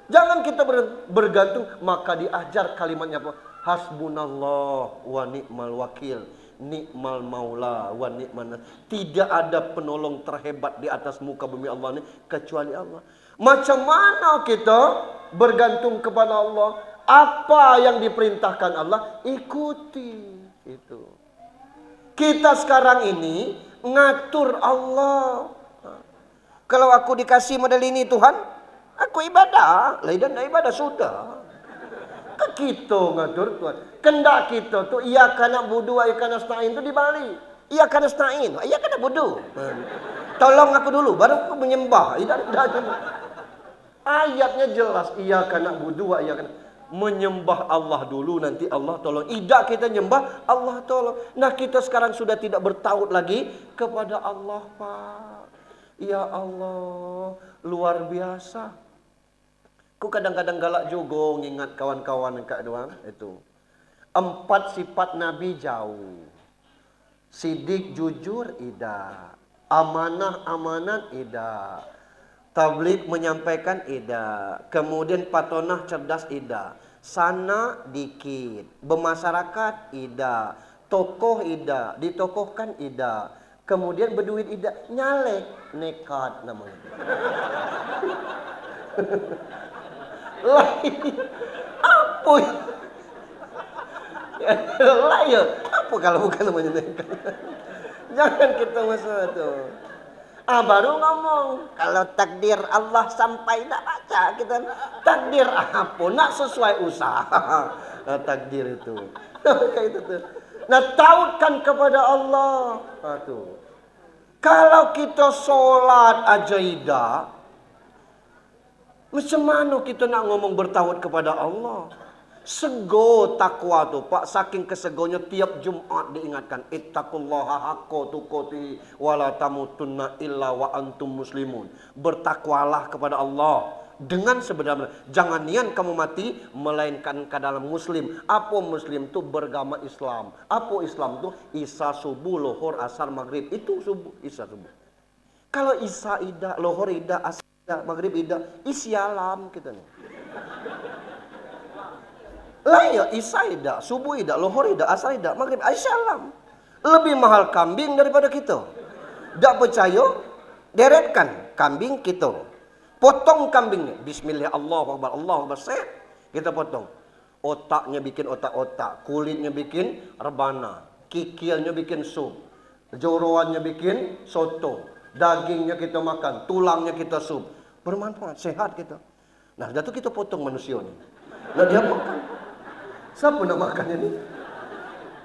Jangan kita bergantung. Maka diajar kalimatnya apa? Hasbunallah wa ni'mal wakil. Ni'mal maula wa ni'man. Tidak ada penolong terhebat di atas muka bumi Allah ini kecuali Allah. Macam mana kita bergantung kepada Allah? Apa yang diperintahkan Allah, ikuti. Itu. Kita sekarang ini ngatur Allah. Kalau aku dikasih model ini Tuhan, aku ibadah. Lain dan ibadah sudah. Kita ngatur Tuhan. Kendak kita tuh iya kana budu iya kana nasta'in itu di Bali. Iya kana nasta'in, iya kana budu. Tolong aku dulu baru aku menyembah. Ayatnya jelas iya kana budu iya kana menyembah Allah dulu nanti Allah tolong. Tidak kita nyembah Allah tolong. Nah kita sekarang sudah tidak bertaut lagi kepada Allah Pak. Ya Allah luar biasa. Aku kadang-kadang galak juga ngingat kawan-kawan kak doang itu. 4 sifat Nabi jauh. Sidik jujur ida. Amanah amanat ida. Tabligh menyampaikan ida. Kemudian patonah cerdas ida. Sana dikit. Bermasyarakat ida. Tokoh ida. Ditokohkan ida. Kemudian berduit ida. Nyalek nekat namanya. Lain apa ya? Apa kalau bukan menyenangkan? Jangan kita masalah tuh. Baru ngomong kalau takdir Allah sampai nak baca kita takdir apa nak sesuai usaha. Takdir itu kayak itu tuh. Nah tautkan kepada Allah. Tuh. Kalau kita sholat aja tidak, macam mana kita nak ngomong bertauhid kepada Allah? Sego takwa tu Pak, saking kesegonya tiap Jumat diingatkan ittaqullaha haqqa tuqatih wa la tamutunna illa wa antum muslimun. Bertakwalah kepada Allah dengan sebenar-benar. Jangan niat kamu mati melainkan ke dalam muslim. Apa muslim tu beragama Islam. Apa Islam tu? Isya subuh, lohor, asar, maghrib. Itu subuh, isya subuh. Kalau isya ida, lohor ida, asar maghrib ida, isyalam kita nih. Lah ya isya ida, subuh ida, lohor ida, asar ida, maghrib isyalam. Lebih mahal kambing daripada kita. Tak percaya? Deretkan kambing kita. Potong kambingnya. Bismillah Allahu Akbar, Allahu Akbar. Kita potong. Otaknya bikin otak-otak, kulitnya bikin rebana, kikilnya bikin sup, joroannya bikin soto, dagingnya kita makan, tulangnya kita sup. Bermanfaat, sehat kita. Nah, sudah tu kita potong manusia ni. Nah, dia makan. Siapa nak makannya ni?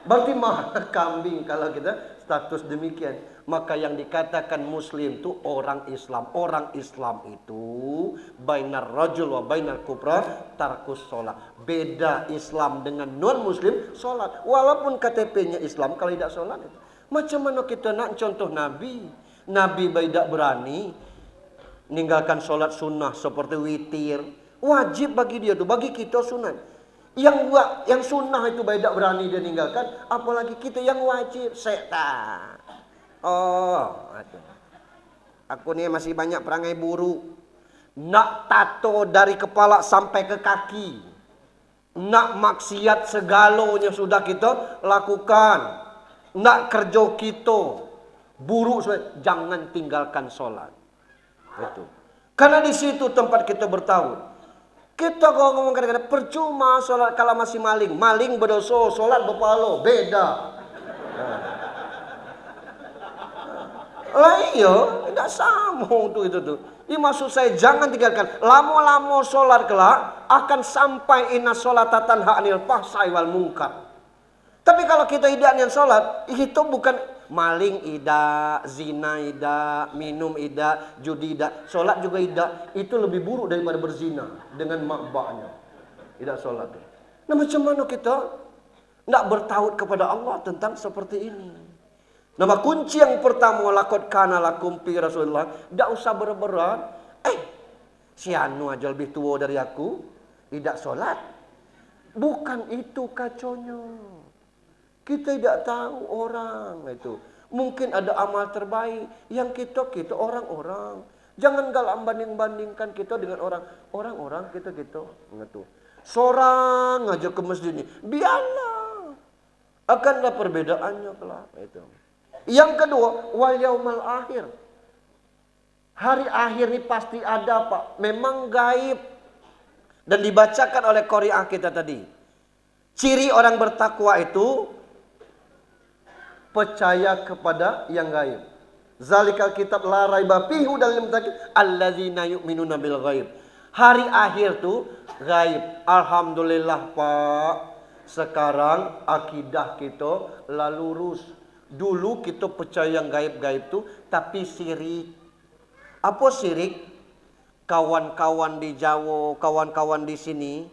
Berarti mahal kambing kalau kita status demikian. Maka yang dikatakan muslim itu orang Islam. Orang Islam itu bainar rajul wa bainar kufra tarkus sholat. Beda Islam dengan non muslim sholat. Walaupun KTP-nya Islam kalau tidak sholat itu. Macam mana kita nak contoh Nabi? Nabi tidak berani ninggalkan sholat sunnah seperti witir. Wajib bagi dia tu, bagi kita sunat. Yang sunnah itu tidak berani dia ninggalkan, apalagi kita yang wajib. Setan. Aku ni masih banyak perangai buruk. Nak tato dari kepala sampai ke kaki. Nak maksiat segalanya sudah kita lakukan. Nak kerja kita buruk, jangan tinggalkan sholat. Itu. Karena di situ tempat kita bertauhid. Kita kalau ngomong kadang-kadang percuma sholat kalau masih maling. Maling berdosa, sholat berpahala. Beda. Lah iya, tidak sama untuk itu tuh. Ini maksud saya jangan tinggalkan. Lama-lama sholat kelak akan sampai inna sholatatan ha'nil fahsai wal munkar. Tapi kalau kita tidak niat sholat, itu bukan maling ida, zina ida, minum ida, judi ida, sholat juga ida. Itu lebih buruk daripada berzina dengan makbaknya. Tidak sholat. Nah macam mana kita nak bertauhid kepada Allah tentang seperti ini? Nama kunci yang pertama, laqad kana lakum fi Rasulillah. Tak usah berat-berat. Si anu aja lebih tua dari aku, tidak sholat. Bukan itu kaconya. Kita tidak tahu orang itu. Mungkin ada amal terbaik yang kita orang-orang. Jangan galak banding-bandingkan kita dengan orang-orang kita gitu. Seorang aja ke masjid ini. Biarlah. Akan ada perbedaannya kelak. Itu. Yang kedua, wal yaumal akhir. Hari akhir ini pasti ada, Pak. Memang gaib. Dan dibacakan oleh qari'ah kita tadi. Ciri orang bertakwa itu percaya kepada yang gaib. Zalikal kitab la raiba fihi hudal lil muttaqin alladzina yu'minuna bil ghaib. Hari akhir tuh gaib. Alhamdulillah, Pak. Sekarang akidah kita lalu lurus. Dulu kita percaya yang gaib-gaib tuh tapi syirik. Apa syirik? Kawan-kawan di Jawa, kawan-kawan di sini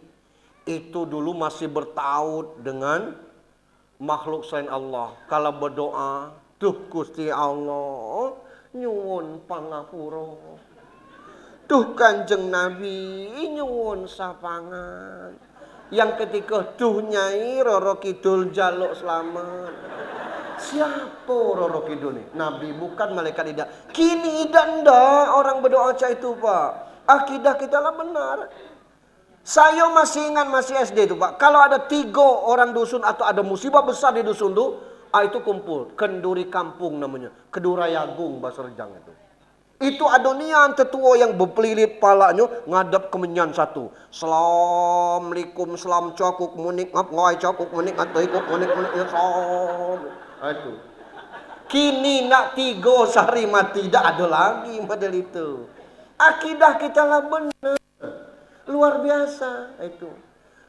itu dulu masih bertaut dengan makhluk selain Allah. Kalau berdoa, tuh Gusti Allah, nyuwun pangapura. Tuh Kanjeng Nabi, nyuwun sapangan. Yang ketika tuh Nyai Roro Kidul jaluk selamat. Siapa Roro Kidul nih? Nabi bukan malaikat tidak. Kini tidak orang berdoa cak itu, Pak. Akidah kita lah benar. Saya masih ingat masih SD itu, Pak. Kalau ada 3 orang dusun atau ada musibah besar di dusun itu, itu kumpul. Kenduri kampung namanya. Kedurayagung bahasa Rejang itu. Itu adonian tetua yang berpelilit palanya ngadap ke menyan satu. Assalamualaikum, salam cakuk munik ngap ngai cakuk munik atau ikut munik ya salam. Itu. Kini nak 3 sehari mati tidak ada lagi model itu. Akidah kita lah benar. Luar biasa itu.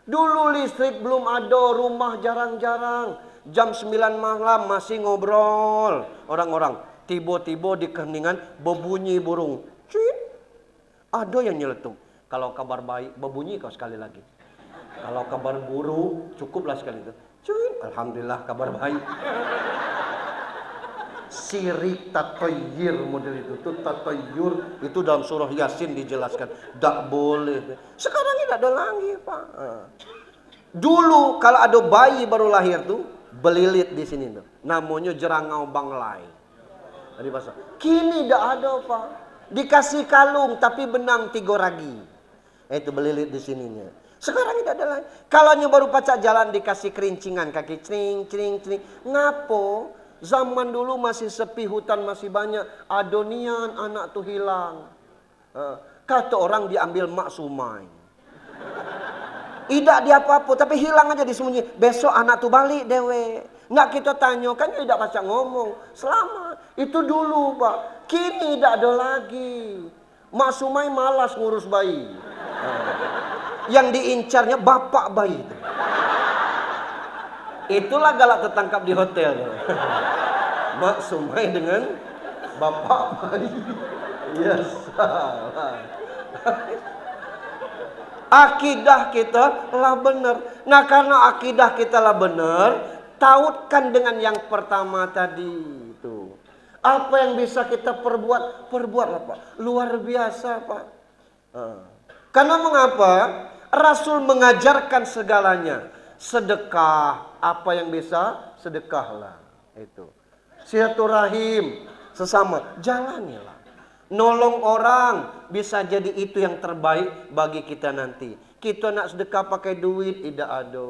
Dulu listrik belum ada, rumah jarang-jarang. Jam 9 malam masih ngobrol orang-orang. Tiba-tiba di keheningan berbunyi burung. Cuit. Ada yang nyeletuk. Kalau kabar baik berbunyi kau sekali lagi. Kalau kabar buruk cukuplah sekali itu. Cuit. Alhamdulillah kabar baik. Sirik tatayyur model itu. Tatayyur itu dalam surah Yasin dijelaskan. Tak boleh. Sekarang tidak ada lagi, Pak. Dulu kalau ada bayi baru lahir tuh belilit di sini tuh. Namanya jerangau banglai. Dari bahasa. Kini tidak ada, Pak. Dikasih kalung tapi benang 3 ragi. Itu belilit di sininya. Sekarang tidak ada lagi. Kalau baru pacak jalan dikasih kerincingan kaki cring cring cring. Ngapo? Zaman dulu masih sepi, hutan masih banyak. Adonian anak tuh hilang. Kata orang diambil mak sumai. Tidak dia apa-apa, tapi hilang aja disembunyi. Besok anak tuh balik dewe. Nggak kita tanya, kan tidak pacak ngomong. Selamat. Itu dulu, Pak. Kini tidak ada lagi. Mak sumai malas ngurus bayi. Yang diincarnya bapak bayi. Itulah galak tertangkap di hotel. Mak sumai dengan bapak bayi. Ya salah. Akidah kita lah benar. Nah karena akidah kita lah benar, tautkan dengan yang pertama tadi itu. Apa yang bisa kita perbuat? Perbuatlah, Pak. Luar biasa, Pak. Karena mengapa? Rasul mengajarkan segalanya. Sedekah, apa yang bisa? Sedekahlah. Itu. Silaturahim sesama, jalanilah. Nolong orang bisa jadi itu yang terbaik bagi kita nanti. Kita nak sedekah pakai duit, tidak ada.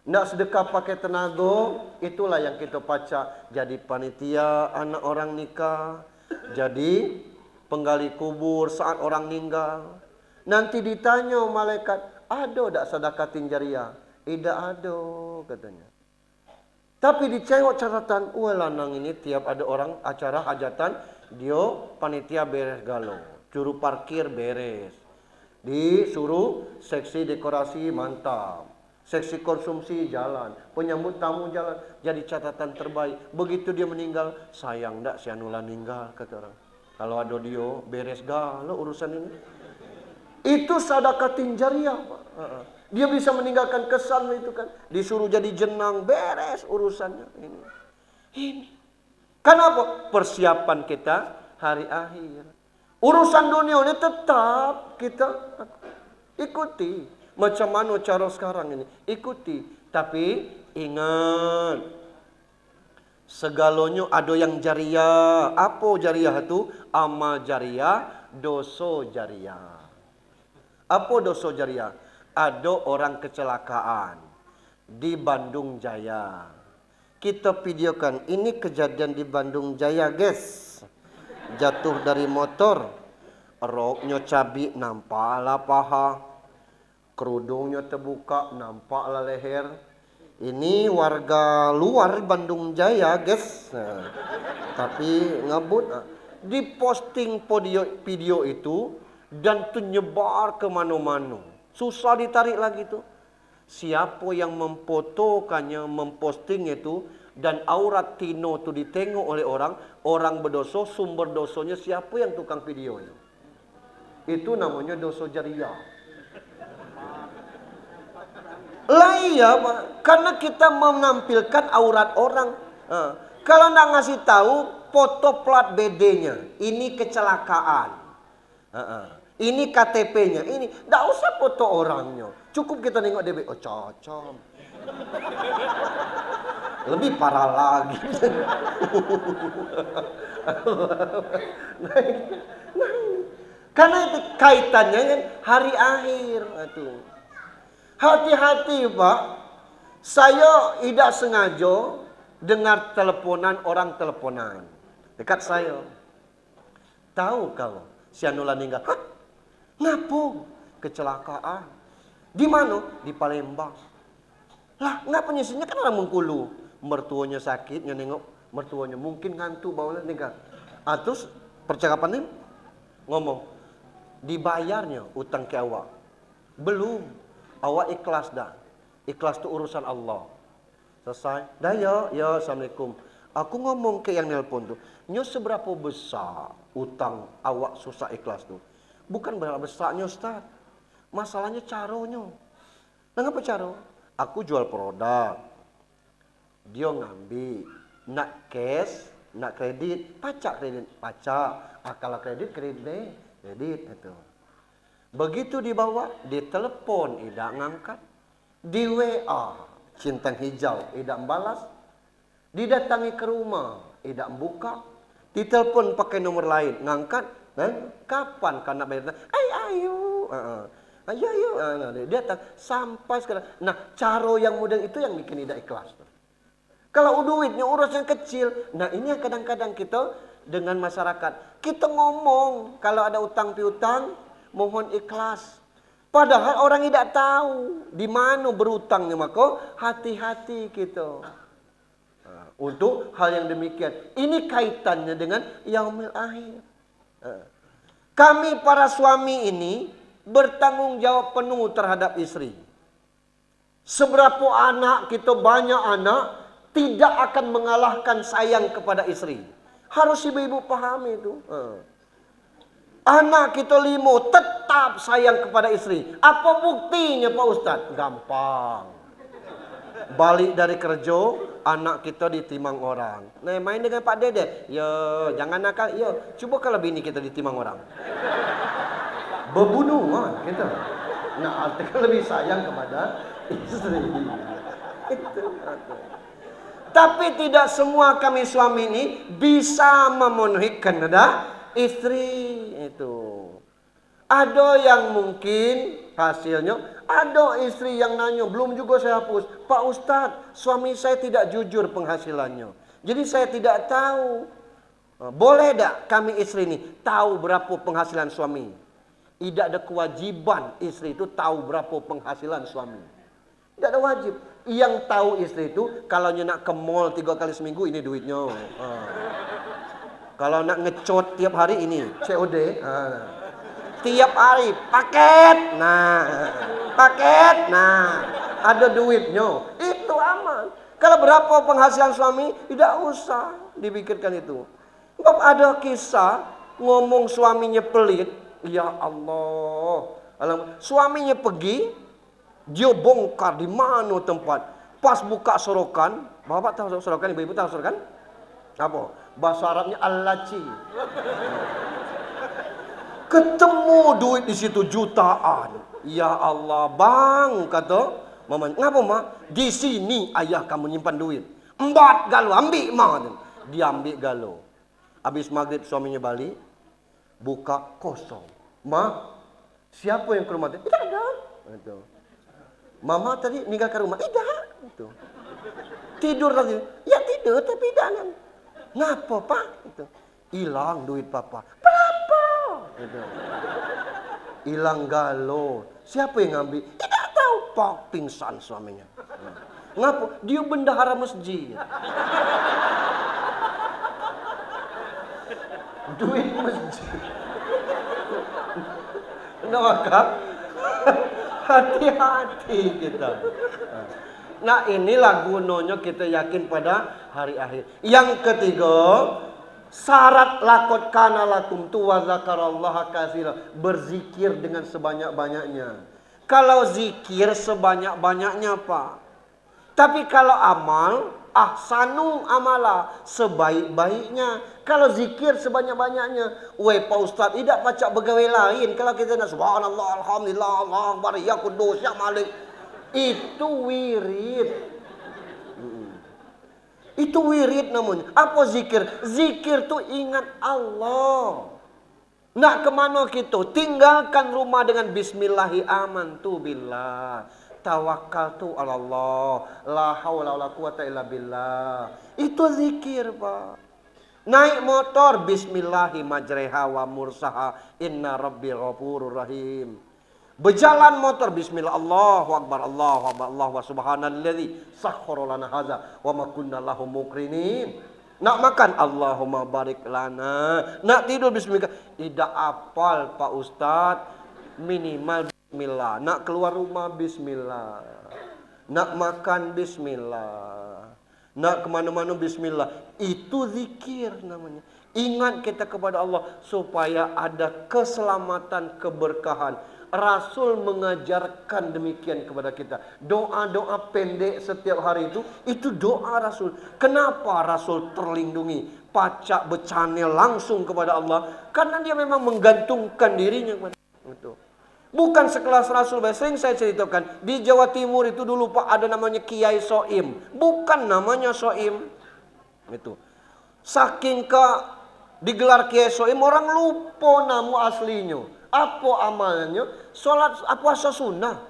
Nak sedekah pakai tenaga, itulah yang kita pacak. Jadi panitia anak orang nikah, jadi penggali kubur saat orang meninggal. Nanti ditanya malaikat, ada tak sedekatin jariah? Tidak ada katanya. Tapi dicengok catatan, wah lanang ini tiap ada orang acara hajatan, dia panitia beres galau, juru parkir beres, disuruh seksi dekorasi mantap, seksi konsumsi jalan, penyambut tamu jalan, jadi catatan terbaik. Begitu dia meninggal, sayang ndak si Anula meninggal kata orang. Kalau ada dia beres galau urusan ini. Itu sedekatin jariah, Pak. Dia bisa meninggalkan kesan itu kan, disuruh jadi jenang beres urusannya ini. Kenapa? Persiapan kita hari akhir. Urusan dunia ini tetap kita ikuti. Macam mana cara sekarang ini? Ikuti. Tapi ingat, segalanya ada yang jariah. Apa jariah itu? Amal jariah, dosa jariah. Apa dosa jariah? Ada orang kecelakaan di Bandung Jaya. Kita videokan, ini kejadian di Bandung Jaya, guys. Jatuh dari motor, roknya cabi, nampaklah paha, kerudungnya terbuka, nampaklah leher. Ini warga luar Bandung Jaya, guys. Nah, tapi ngebut. Diposting video itu dan itu nyebar ke mana-mana. Susah ditarik lagi tuh. Siapa yang memfotokannya, memposting itu, dan aurat Tino itu ditengok oleh orang berdosa, sumber dosanya siapa yang tukang videonya? Itu namanya dosa jariah. Lah iya, Pak. Karena kita menampilkan aurat orang. Kalau nggak ngasih tahu foto plat BD-nya, ini kecelakaan. Ini KTP-nya, ini nggak usah foto orangnya. Cukup kita nengok DB, oh cocok. Lebih parah lagi. Karena itu kaitannya kan hari akhir. Hati-hati, Pak. Saya tidak sengaja dengar teleponan orang teleponan dekat saya. Tahu kalau si Anula meninggal. Hah? Ngapo? Kecelakaan. Di mana? Di Palembang. Lah, ngapa nyisinya kan orang Bengkulu. Mertuanya sakitnya nengok mertuanya mungkin ngantuk baunya tinggal. Terus percakapan ini ngomong, dibayarnya utang ke awak. Belum. Awak ikhlas dah. Ikhlas itu urusan Allah. Selesai. Dah ya, assalamualaikum. Aku ngomong ke yang nelpon tuh, nyo seberapa besar utang awak susah ikhlas tuh? Bukan berapa besarnya, Ustaz. Masalahnya caronya. Nah, ngapa caro? Aku jual produk. Dia ngambil. Nak cash, nak kredit, pacak kredit, pacak. Kalau kredit kredit itu. Begitu dibawa, ditelepon, tidak ngangkat. Di WA, centang hijau, tidak balas. Didatangi ke rumah, tidak buka. Ditelepon pakai nomor lain, ngangkat. Kapan kan nak bayar? Ayo. Dia datang sampai sekarang. Nah, caro yang mudah itu yang bikin tidak ikhlas. Kalau duitnya urus yang kecil. Nah, ini yang kadang-kadang kita dengan masyarakat. Kita ngomong kalau ada utang piutang, mohon ikhlas. Padahal orang tidak tahu di mana berutangnya, maka hati-hati kita. Untuk hal yang demikian. Ini kaitannya dengan yaumil akhir. Kami para suami ini bertanggung jawab penuh terhadap istri. Seberapa anak kita, banyak anak, tidak akan mengalahkan sayang kepada istri. Harus ibu-ibu pahami itu. Anak kita 5 tetap sayang kepada istri. Apa buktinya, Pak Ustadz? Gampang. Balik dari kerja, anak kita ditimang orang. Nah, main dengan Pak Dede. Ya, jangan nakal. Ya, coba kalau bini kita ditimang orang. Berbunuhan kita. Nah, artinya lebih sayang kepada istri. Itu. Tapi tidak semua kami suami ini bisa memenuhi kehendak istri itu. Ada yang mungkin hasilnya, ada istri yang nanya, belum juga saya hapus. Pak Ustadz, suami saya tidak jujur penghasilannya. Jadi saya tidak tahu. Boleh tak kami istri ini tahu berapa penghasilan suami? Tidak ada kewajiban istri itu tahu berapa penghasilan suami. Tidak ada wajib. Yang tahu istri itu, kalau nak ke mall 3 kali seminggu, ini duitnya. Kalau nak ngecot tiap hari, ini COD. Tiap hari paket, ada duitnya, itu aman. Kalau berapa penghasilan suami, tidak usah dipikirkan itu. Sebab ada kisah ngomong suaminya pelit, ya Allah, suaminya pergi, dia bongkar di mana tempat, pas buka sorokan, bapak tahu sorokan, ibu-ibu tahu sorokan? Apa? Bahasa Arabnya al-laci. Ketemu duit di situ jutaan. Ya Allah, bang, kata mama. Ngapa, Ma? Di sini ayah kamu nyimpan duit. 4 galo, ambil, Ma. Dia ambil galo. Habis maghrib suaminya balik, buka kosong. Ma, siapa yang ke rumah? Tidak ada. Mama tadi meninggalkan rumah. Tidak. Gitu. Tidur lagi. Ya tidur tapi tidak. Ngapa Pak? Gitu. Hilang duit Papa. Berapa? Gitu. Hilang galau. Siapa yang ngambil? Tidak tahu Pak. Pingsan suaminya. Ngapa? Dia bendahara masjid. Duit masjid. Maka hati-hati kita. Nah inilah gunanya kita yakin pada hari akhir. Yang ketiga, syarat lakot kana lakum tu wa zakarallaha katsira, berzikir dengan sebanyak-banyaknya. Kalau zikir sebanyak-banyaknya Pak. Tapi kalau amal, ahsanu amala, sebaik-baiknya. Kalau zikir sebanyak-banyaknya. Weh Pak Ustaz, tidak baca begawe lain. Kalau kita nak subhanallah, alhamdulillah, Allah akbar, ya kudus, ya malik. Itu wirid. Itu wirid namanya. Apa zikir? Zikir tu ingat Allah. Nak kemana kita? Tinggalkan rumah dengan bismillahi amantu billah. Tawakkaltu ala Allah. La haula wala quwata illa billah. Itu zikir Pak. Naik motor bismillahi majreha wa mursaha. Inna rabbi ghafurur rahim. Berjalan motor bismillah, Allahu akbar, Allahu akbar, Allahu subhanalladzi sakhkhara lana hadza wa ma kunna lahu muqrinin. Nak makan Allahumma barik lana. Nak tidur bismillah. Tidak apal Pak Ustaz, minimal bismillah. Nak keluar rumah bismillah. Nak makan bismillah. Nak kemana-mana bismillah. Itu zikir namanya. Ingat kita kepada Allah supaya ada keselamatan, keberkahan. Rasul mengajarkan demikian kepada kita. Doa-doa pendek setiap hari itu doa Rasul. Kenapa Rasul terlindungi? Pacak becane langsung kepada Allah. Karena dia memang menggantungkan dirinya kepada Allah. Bukan sekelas Rasul. Sering saya ceritakan. Di Jawa Timur itu dulu Pak ada namanya Kiai Soim. Bukan namanya Soim. Itu. Saking digelar Kiai Soim orang lupa nama aslinya. Apa amalnya? Sholat puasa sunnah.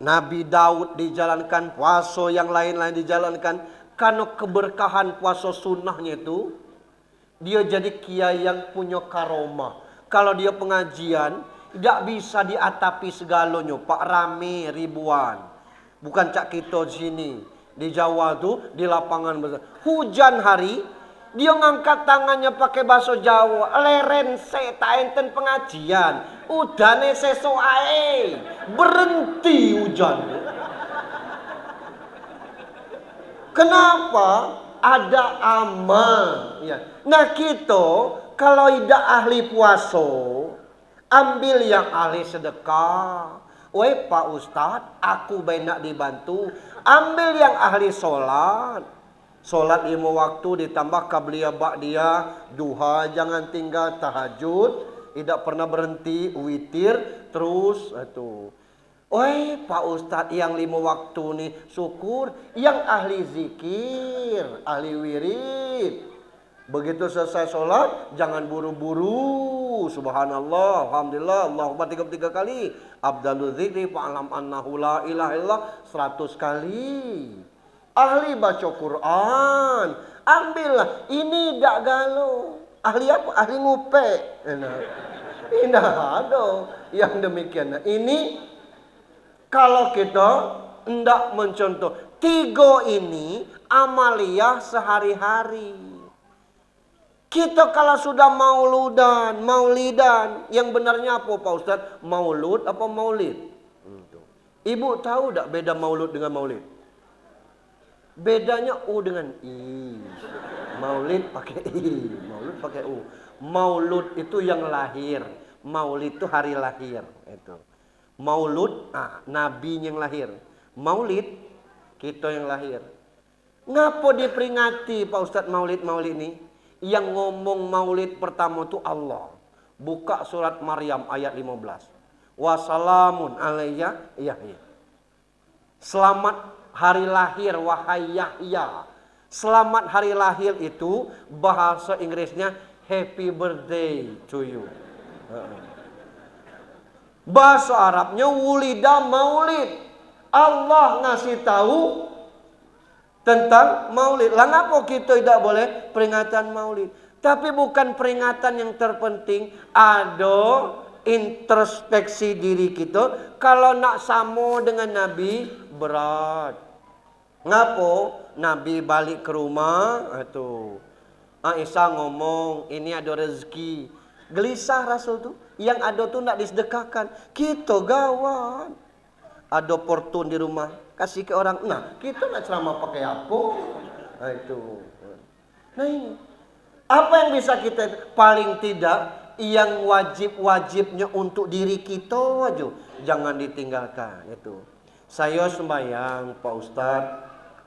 Nabi Daud dijalankan, puasa yang lain-lain dijalankan. Karena keberkahan puasa sunnahnya itu, dia jadi kiai yang punya karomah. Kalau dia pengajian, tidak bisa diatapi segalanya. Pak rame ribuan. Bukan cak kita di sini. Di Jawa tuh, di lapangan besar. Hujan hari, dia ngangkat tangannya pakai bahasa Jawa. Leren tak enten pengajian. Udane seso ae. Berhenti hujan. Kenapa? Ada amal. Ya. Nah kita kalau tidak ahli puasa, ambil yang ahli sedekah. Weh Pak Ustadz, aku banyak dibantu. Ambil yang ahli sholat. Solat 5 waktu ditambah qabliyah ba'diyah, duha jangan tinggal, tahajud, tidak pernah berhenti, witir terus itu. Oi Pak Ustadz yang 5 waktu nih syukur, yang ahli zikir, ahli wirid. Begitu selesai solat jangan buru-buru. Subhanallah, alhamdulillah, Allahumma 33 kali. Abdalul zikri fa'alam annahu la ilaha illallah 100 kali. Ahli baca Quran, ambillah. Ini tidak galau. Ahli apa? Ahli ngupek. Tidak ada yang demikian. Nah, ini kalau kita tidak mencontoh. 3 ini amaliyah sehari-hari. Kita kalau sudah maulidan, yang benarnya apa Pak Ustaz? Maulud apa maulid? Ibu tahu tak beda maulud dengan maulid? Bedanya U dengan I. Maulid pakai I, maulud pakai U. Maulud itu yang lahir, maulid itu hari lahir. Itu. Maulud, Nabi yang lahir. Maulid, kita yang lahir. Ngapa diperingati Pak Ustadz maulid ini? Yang ngomong maulid pertama itu Allah. Buka surat Maryam ayat 15. Wassalamun alayya Yahya. Selamat hari lahir wahai Yahya. Selamat hari lahir itu bahasa Inggrisnya happy birthday to you. Bahasa Arabnya wulida maulid. Allah ngasih tahu tentang maulid. Lah ngapa kita tidak boleh peringatan maulid? Tapi bukan peringatan yang terpenting. Ada introspeksi diri kita. Kalau nak sama dengan Nabi, berat. Ngapa? Nabi balik ke rumah, itu Aisyah ngomong, ini ada rezeki. Gelisah Rasul tuh. Yang ada tuh nak disedekahkan. Kita gawat. Ada portun di rumah, kasih ke orang. Nah, kita nak ceramah pakai apa? Nah, itu. Nah, ini. Apa yang bisa kita, paling tidak, yang wajib-wajibnya untuk diri kita aja. Jangan ditinggalkan. Itu. Saya sembahyang, Pak Ustadz.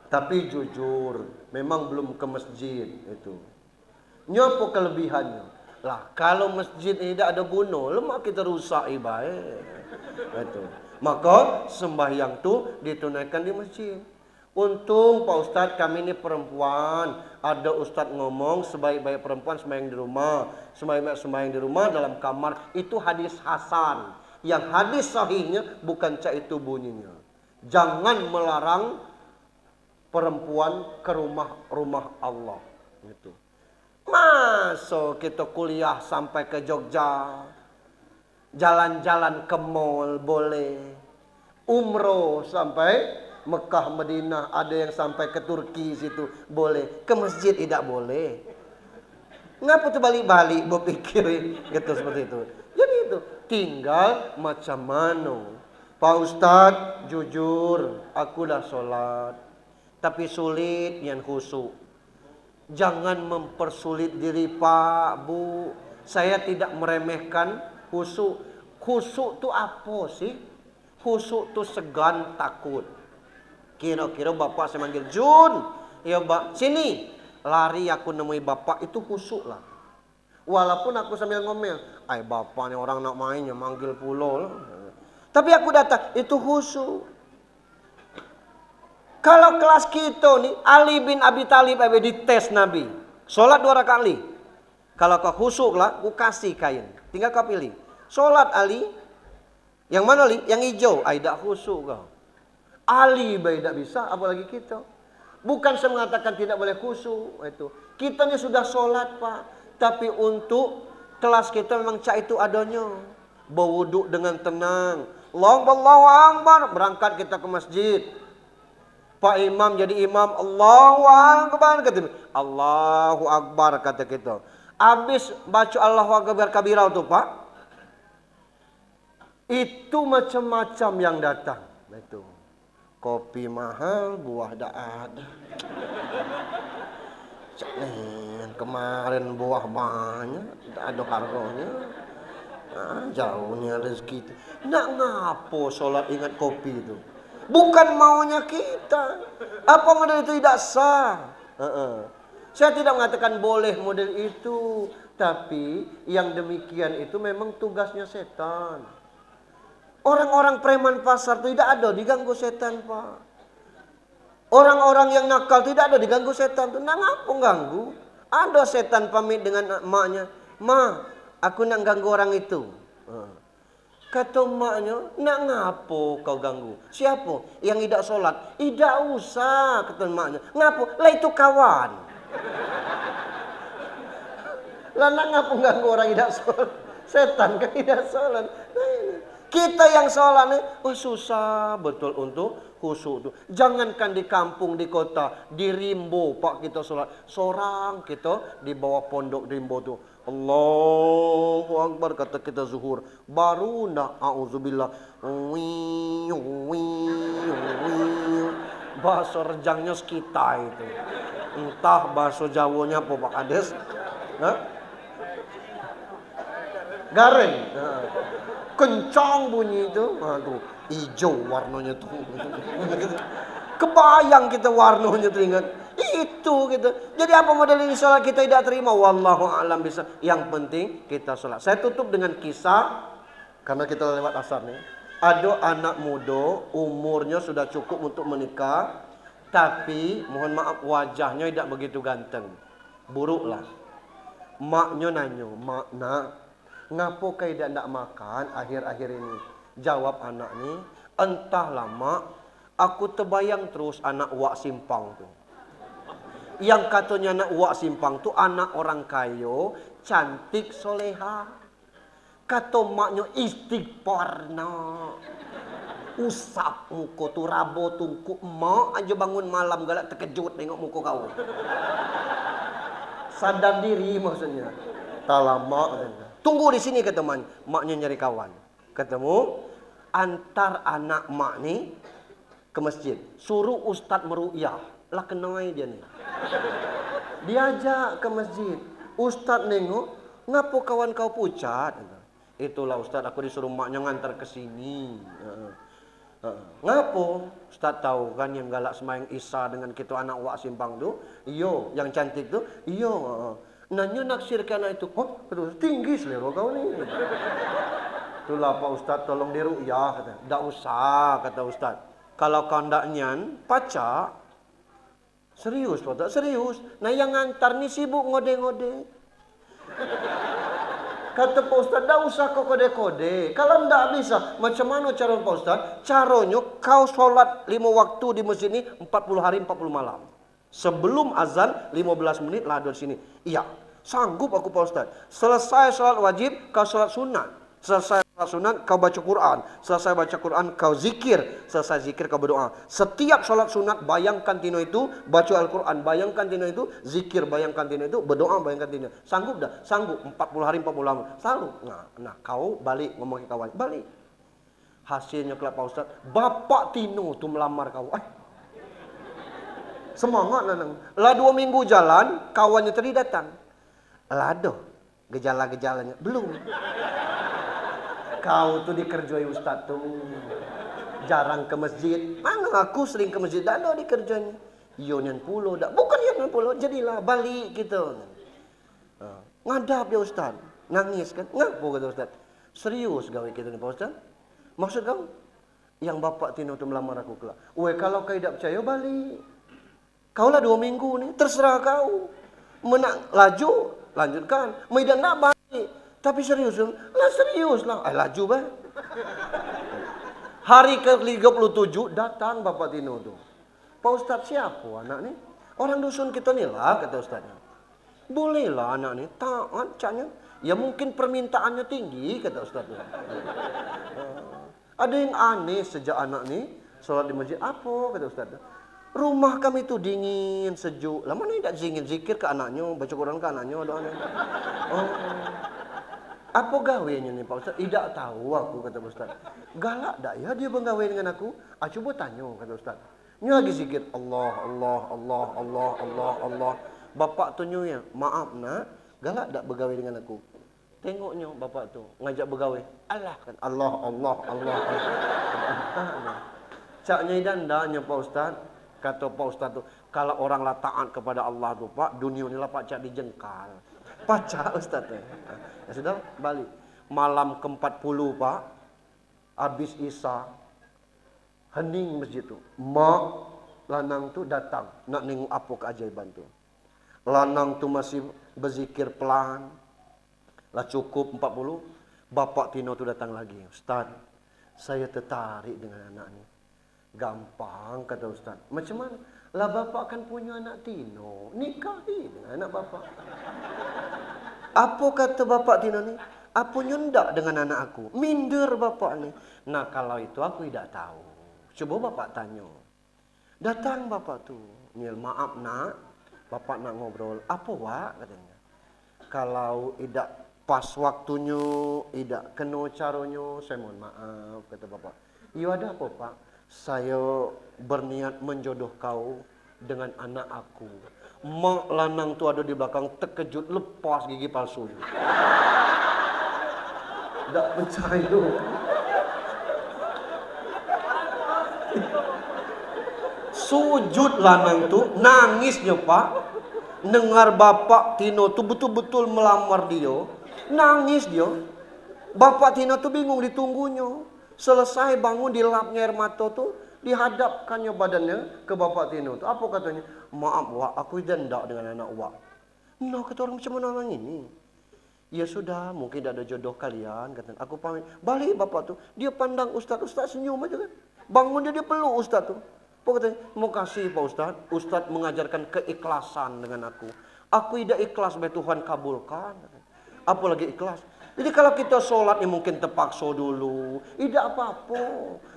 Tapi jujur, memang belum ke masjid. Itu. Nyapa kelebihannya? Lah, kalau masjid ini tidak ada guna, lemak kita rusak ibadah. Itu. Maka sembahyang tu ditunaikan di masjid. Untung Pak Ustadz kami ini perempuan. Ada Ustadz ngomong sebaik-baik perempuan sembahyang di rumah. Sebaik-baik sembahyang di rumah dalam kamar. Itu hadis hasan. Yang hadis sahihnya bukan cak itu bunyinya. Jangan melarang perempuan ke rumah Allah. Gitu. Masa kita kuliah sampai ke Jogja. Jalan-jalan ke mall boleh. Umroh sampai Mekah, Madinah. Ada yang sampai ke Turki situ boleh. Ke masjid tidak boleh. Ngapa tuh balik-balik berpikir gitu seperti itu. Jadi itu tinggal macam mana. Pak Ustadz jujur aku dah sholat. Tapi sulit yang khusyuk. Jangan mempersulit diri Pak, Bu. Saya tidak meremehkan khusyuk. Khusyuk tu apa sih? Khusyuk tu segan takut. Kira-kira bapak saya manggil, Jun. Ya Pak, sini. Lari aku nemui bapak, itu khusyuk lah. Walaupun aku sambil ngomel, ay bapak ni orang nak mainnya manggil pulau lah. Tapi aku datang, itu khusyuk. Kalau kelas kita nih, Ali bin Abi Thalib dites Nabi. Sholat 2 rakaat. Kalau kau khusyuk lah, aku kasih kain. Tinggal kau pilih. Sholat Ali. Yang mana Ali? Yang hijau. Tidak khusyuk kau. Ali tidak bisa, apalagi kita. Bukan saya mengatakan tidak boleh khusyuk. Itu. Kita ini sudah sholat Pak. Tapi untuk kelas kita memang cak itu adanya. Berwuduk dengan tenang. Allahu Akbar. Berangkat kita ke masjid. Pak Imam jadi imam, Allahu Akbar kata. Allahu Akbar kata kita. Habis baca Allahu Akbar kabirah tu Pak. Itu macam-macam yang datang. Itu. Kopi mahal, buah tak ada. Kemarin buah banyak, tak ada harganya. Nah, jauhnya rezeki itu. Nak ngapo solat ingat kopi itu? Bukan maunya kita. Apa model itu tidak sah. Saya tidak mengatakan boleh model itu. Tapi yang demikian itu memang tugasnya setan. Orang-orang preman pasar tidak ada diganggu setan Pak. Orang-orang yang nakal tidak ada diganggu setan. Nah ngapa ganggu? Ada setan pamit dengan emaknya. Ma, aku nak ganggu orang itu. Kata emaknya, nak ngapo kau ganggu? Siapa? Yang tidak sholat? Tidak usah, kata emaknya. Ngapo? Lah itu kawan. Lah nak ngapo ganggu orang tidak sholat? Setan kan tidak sholat. Nah, ini. Kita yang sholat nih, oh susah betul untuk khusyuk tuh. Jangankan di kampung, di kota, di Rimbo Pak kita sholat. Seorang kita di bawah pondok Rimbo tuh. Allahu Akbar kata kita zuhur. Baru nak auzubillah. Bahasa rejangnya sekitar itu. Entah bahasa Jawanya apa Pak Kades. Garing. Kencang bunyi itu. Aduh, hijau warnanya tuh. Kebayang kita warnanya teringat. Itu gitu. Jadi apa model ini sholat kita tidak terima? Wallahu a'lam bisa. Yang penting kita sholat. Saya tutup dengan kisah. Karena kita lewat asar nih. Ada anak muda. Umurnya sudah cukup untuk menikah. Tapi mohon maaf wajahnya tidak begitu ganteng. Buruklah. Maknya nanya. Mak nak. ngapo kau tidak makan akhir-akhir ini? Jawab anak ni, entahlah mak, aku terbayang terus anak wak simpang tu. Yang katanya anak wak simpang tu anak orang kayo, cantik, soleha. Kata maknya istighfar nak. Usap muka tu, rabo tungku. Mak aja bangun malam galak terkejut tengok muka kau. Sadar diri maksudnya. Tak lama. Tunggu di sini kata mak. Maknya nyari kawan. Ketemu. Antar anak mak ni ke masjid. Suruh ustaz meru'yah. Lah kenai dia ni. Diajak ke masjid. Ustaz nengok. Ngapo kawan kau pucat? Itulah ustaz, aku disuruh maknya ngantar ke sini. Ngapo? Ustaz tahu kan yang galak semayang Isya dengan kita anak wak simpang tu? Iyo, yang cantik tu? Iyo. Nanya naksir ke anak itu. Oh, tinggi selera kau ni. Itulah Pak Ustaz, tolong diru'yah. Kata. Tak usah, kata Ustaz. Kalau kau ndak nyan, pacak. Serius Pak Ustaz, serius. Nah yang ngantar ni sibuk ngode-ngode. Kata Pak Ustaz, tak usah kau kode-kode. Kalau tidak bisa, macam mana cara Pak Ustaz? Caranya kau sholat 5 waktu di masjid ini 40 hari 40 malam. Sebelum azan 15 menit lah ada di sini. Iya, sanggup aku Pak Ustaz. Selesai sholat wajib, kau sholat sunat. Selesai sholat sunat, kau baca Quran. Selesai baca Quran, kau zikir. Selesai zikir, kau berdoa. Setiap sholat sunat, bayangkan tino itu, baca Al-Quran. Bayangkan tino itu, zikir. Bayangkan tino itu, berdoa. Bayangkan tino. Sanggup dah? Sanggup. 40 hari, 40 malam. Selalu. Nah, kau balik ngomong ke kawan. Balik. Hasilnya kelak Pak Ustaz, bapak tino tu melamar kau. Semangat nanang. Lah 2 minggu jalan, kawannya tadi datang. Lah aduh, gejala-gejalanya. Belum. Kau tu dikerjai Ustaz tu. Jarang ke masjid. Mana aku sering ke masjid. Tak ada dikerjanya. Yonian pulau dak. Bukan Yonian pulau. Jadilah balik kita. Ngadap dia Ustaz. Nangis kan. Ngapa kata Ustaz? Serius gawe kita ni Pak Ustaz? Maksud kau? Yang bapak tino tu melamar aku kelak. Weh kalau kau tidak percaya balik. Kau lah 2 minggu ni. Terserah kau. Menak laju. Lanjutkan. Tidak nak balik. Tapi serius lah, serius lah. Laju bah. Hari ke-37 datang Bapak Tino tu. Pak Ustaz siapa anak ni? Orang dusun kita ni lah kata Ustaznya. Bolehlah anak ni taat caknya. Ya mungkin permintaannya tinggi kata Ustaznya. Ada yang aneh sejak anak ni sholat di masjid. Apa kata Ustaznya? Rumah kami tu dingin, sejuk. Lama ni tak dingin zikir ke anaknya, baca Quran ke anaknya, doanya. Oh. Apa gawainya ni Pak Ustaz? Tidak tahu aku kata Ustaz. Galak tak ya dia bergawai dengan aku? Cuba tanya kata Ustaz. Ni lagi zikir Allah, Allah, Allah, Allah, Allah, Allah. Bapak tu ya, maaf nak, galak tak bergawai dengan aku? Tengoknya bapak tu ngajak bergawai. Allah kan Allah, Allah, Allah. Allah. Caknya idandanya Pak Ustaz. Kata Pak Ustaz tu, kalau orang lah taat kepada Allah tu Pak, dunia ni lah Pak cak dijengkal. Pacak Ustaz tu. Ya sudah, balik. Malam ke-40 Pak, habis Isya, hening masjid tu. Mak lanang tu datang, nak nengok apa keajaiban tu. Lanang tu masih berzikir pelan. Lah cukup 40, bapak Tino tu datang lagi. Ustaz, saya tertarik dengan anak ni. Gampang kata Ustaz. Macam mana? Lah bapak kan punya anak Tino. Nikahi dengan anak bapak. Apa kata bapak Tino ni? Apa nyendak dengan anak aku? Minder bapak ni. Nah kalau itu aku tidak tahu. Coba bapak tanya. Datang bapak tu. Nil maaf nak. Bapak nak ngobrol. Apa wak katanya. Kalau tidak pas waktunya. Tidak kena caranya. Saya mohon maaf kata bapak. Ya ada apa pak? Saya berniat menjodoh kau dengan anak aku. Mak lanang tu ada di belakang terkejut lepas gigi palsu. Tak percaya. Sujud lanang tu nangisnya pak. Dengar bapak Tino tu betul-betul melamar dia. Nangis dia. Bapak Tino tu bingung ditunggunya. Selesai bangun dilapnya air mata tu, dihadapkannya badannya ke bapak Tino tu. Apa katanya? Maaf wak, aku jendak dengan anak wak. Nah kata orang macam mana orang ini? Ya sudah, mungkin tidak ada jodoh kalian. Kata, aku pamit. Balik bapak tuh. Dia pandang Ustadz senyum aja kan. Bangun dia peluk Ustadz tuh. Pokoknya, mau kasih Pak Ustadz. Ustadz mengajarkan keikhlasan dengan aku. Aku tidak ikhlas, baik Tuhan kabulkan. Apalagi ikhlas. Jadi kalau kita sholat ini mungkin terpaksa dulu. Tidak apa-apa.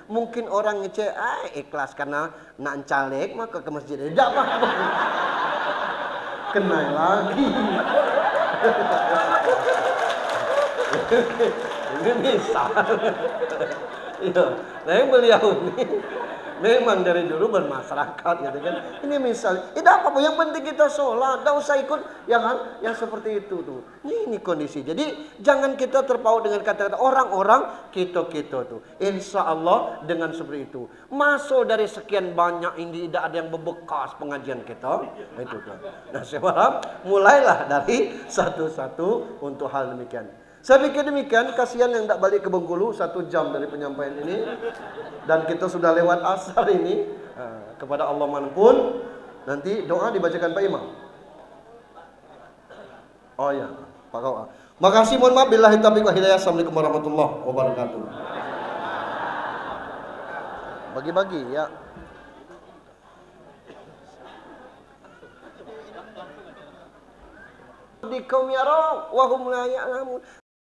Mungkin orang ngecek, ikhlas karena nak caleg maka ke masjid. Tidak apa-apa. Kenal lagi. Ini misal. Ya, nah beliau ini memang dari dulu bermasyarakat gitu kan. Ini misal, tidak apa-apa, yang penting kita sholat, tidak usah ikut yang seperti itu tuh. Ini kondisi. Jadi jangan kita terpaut dengan kata-kata orang-orang kita tuh. Insya Allah dengan seperti itu. Masuk dari sekian banyak ini tidak ada yang membekas pengajian kita. Itu tuh. Nah saya harap mulailah dari satu-satu untuk hal demikian. Saya pikir demikian, kasihan yang tidak balik ke Bengkulu 1 jam dari penyampaian ini. Dan kita sudah lewat asar ini. Kepada Allah manapun, nanti doa dibacakan Pak Imam. Oh ya, Pak Kawa. Makasih, mohon maaf. Billahi taufiq wal hidayah. Assalamualaikum warahmatullahi wabarakatuh. Bagi-bagi ya. Di kaum yarau wa hum la ya'lamun.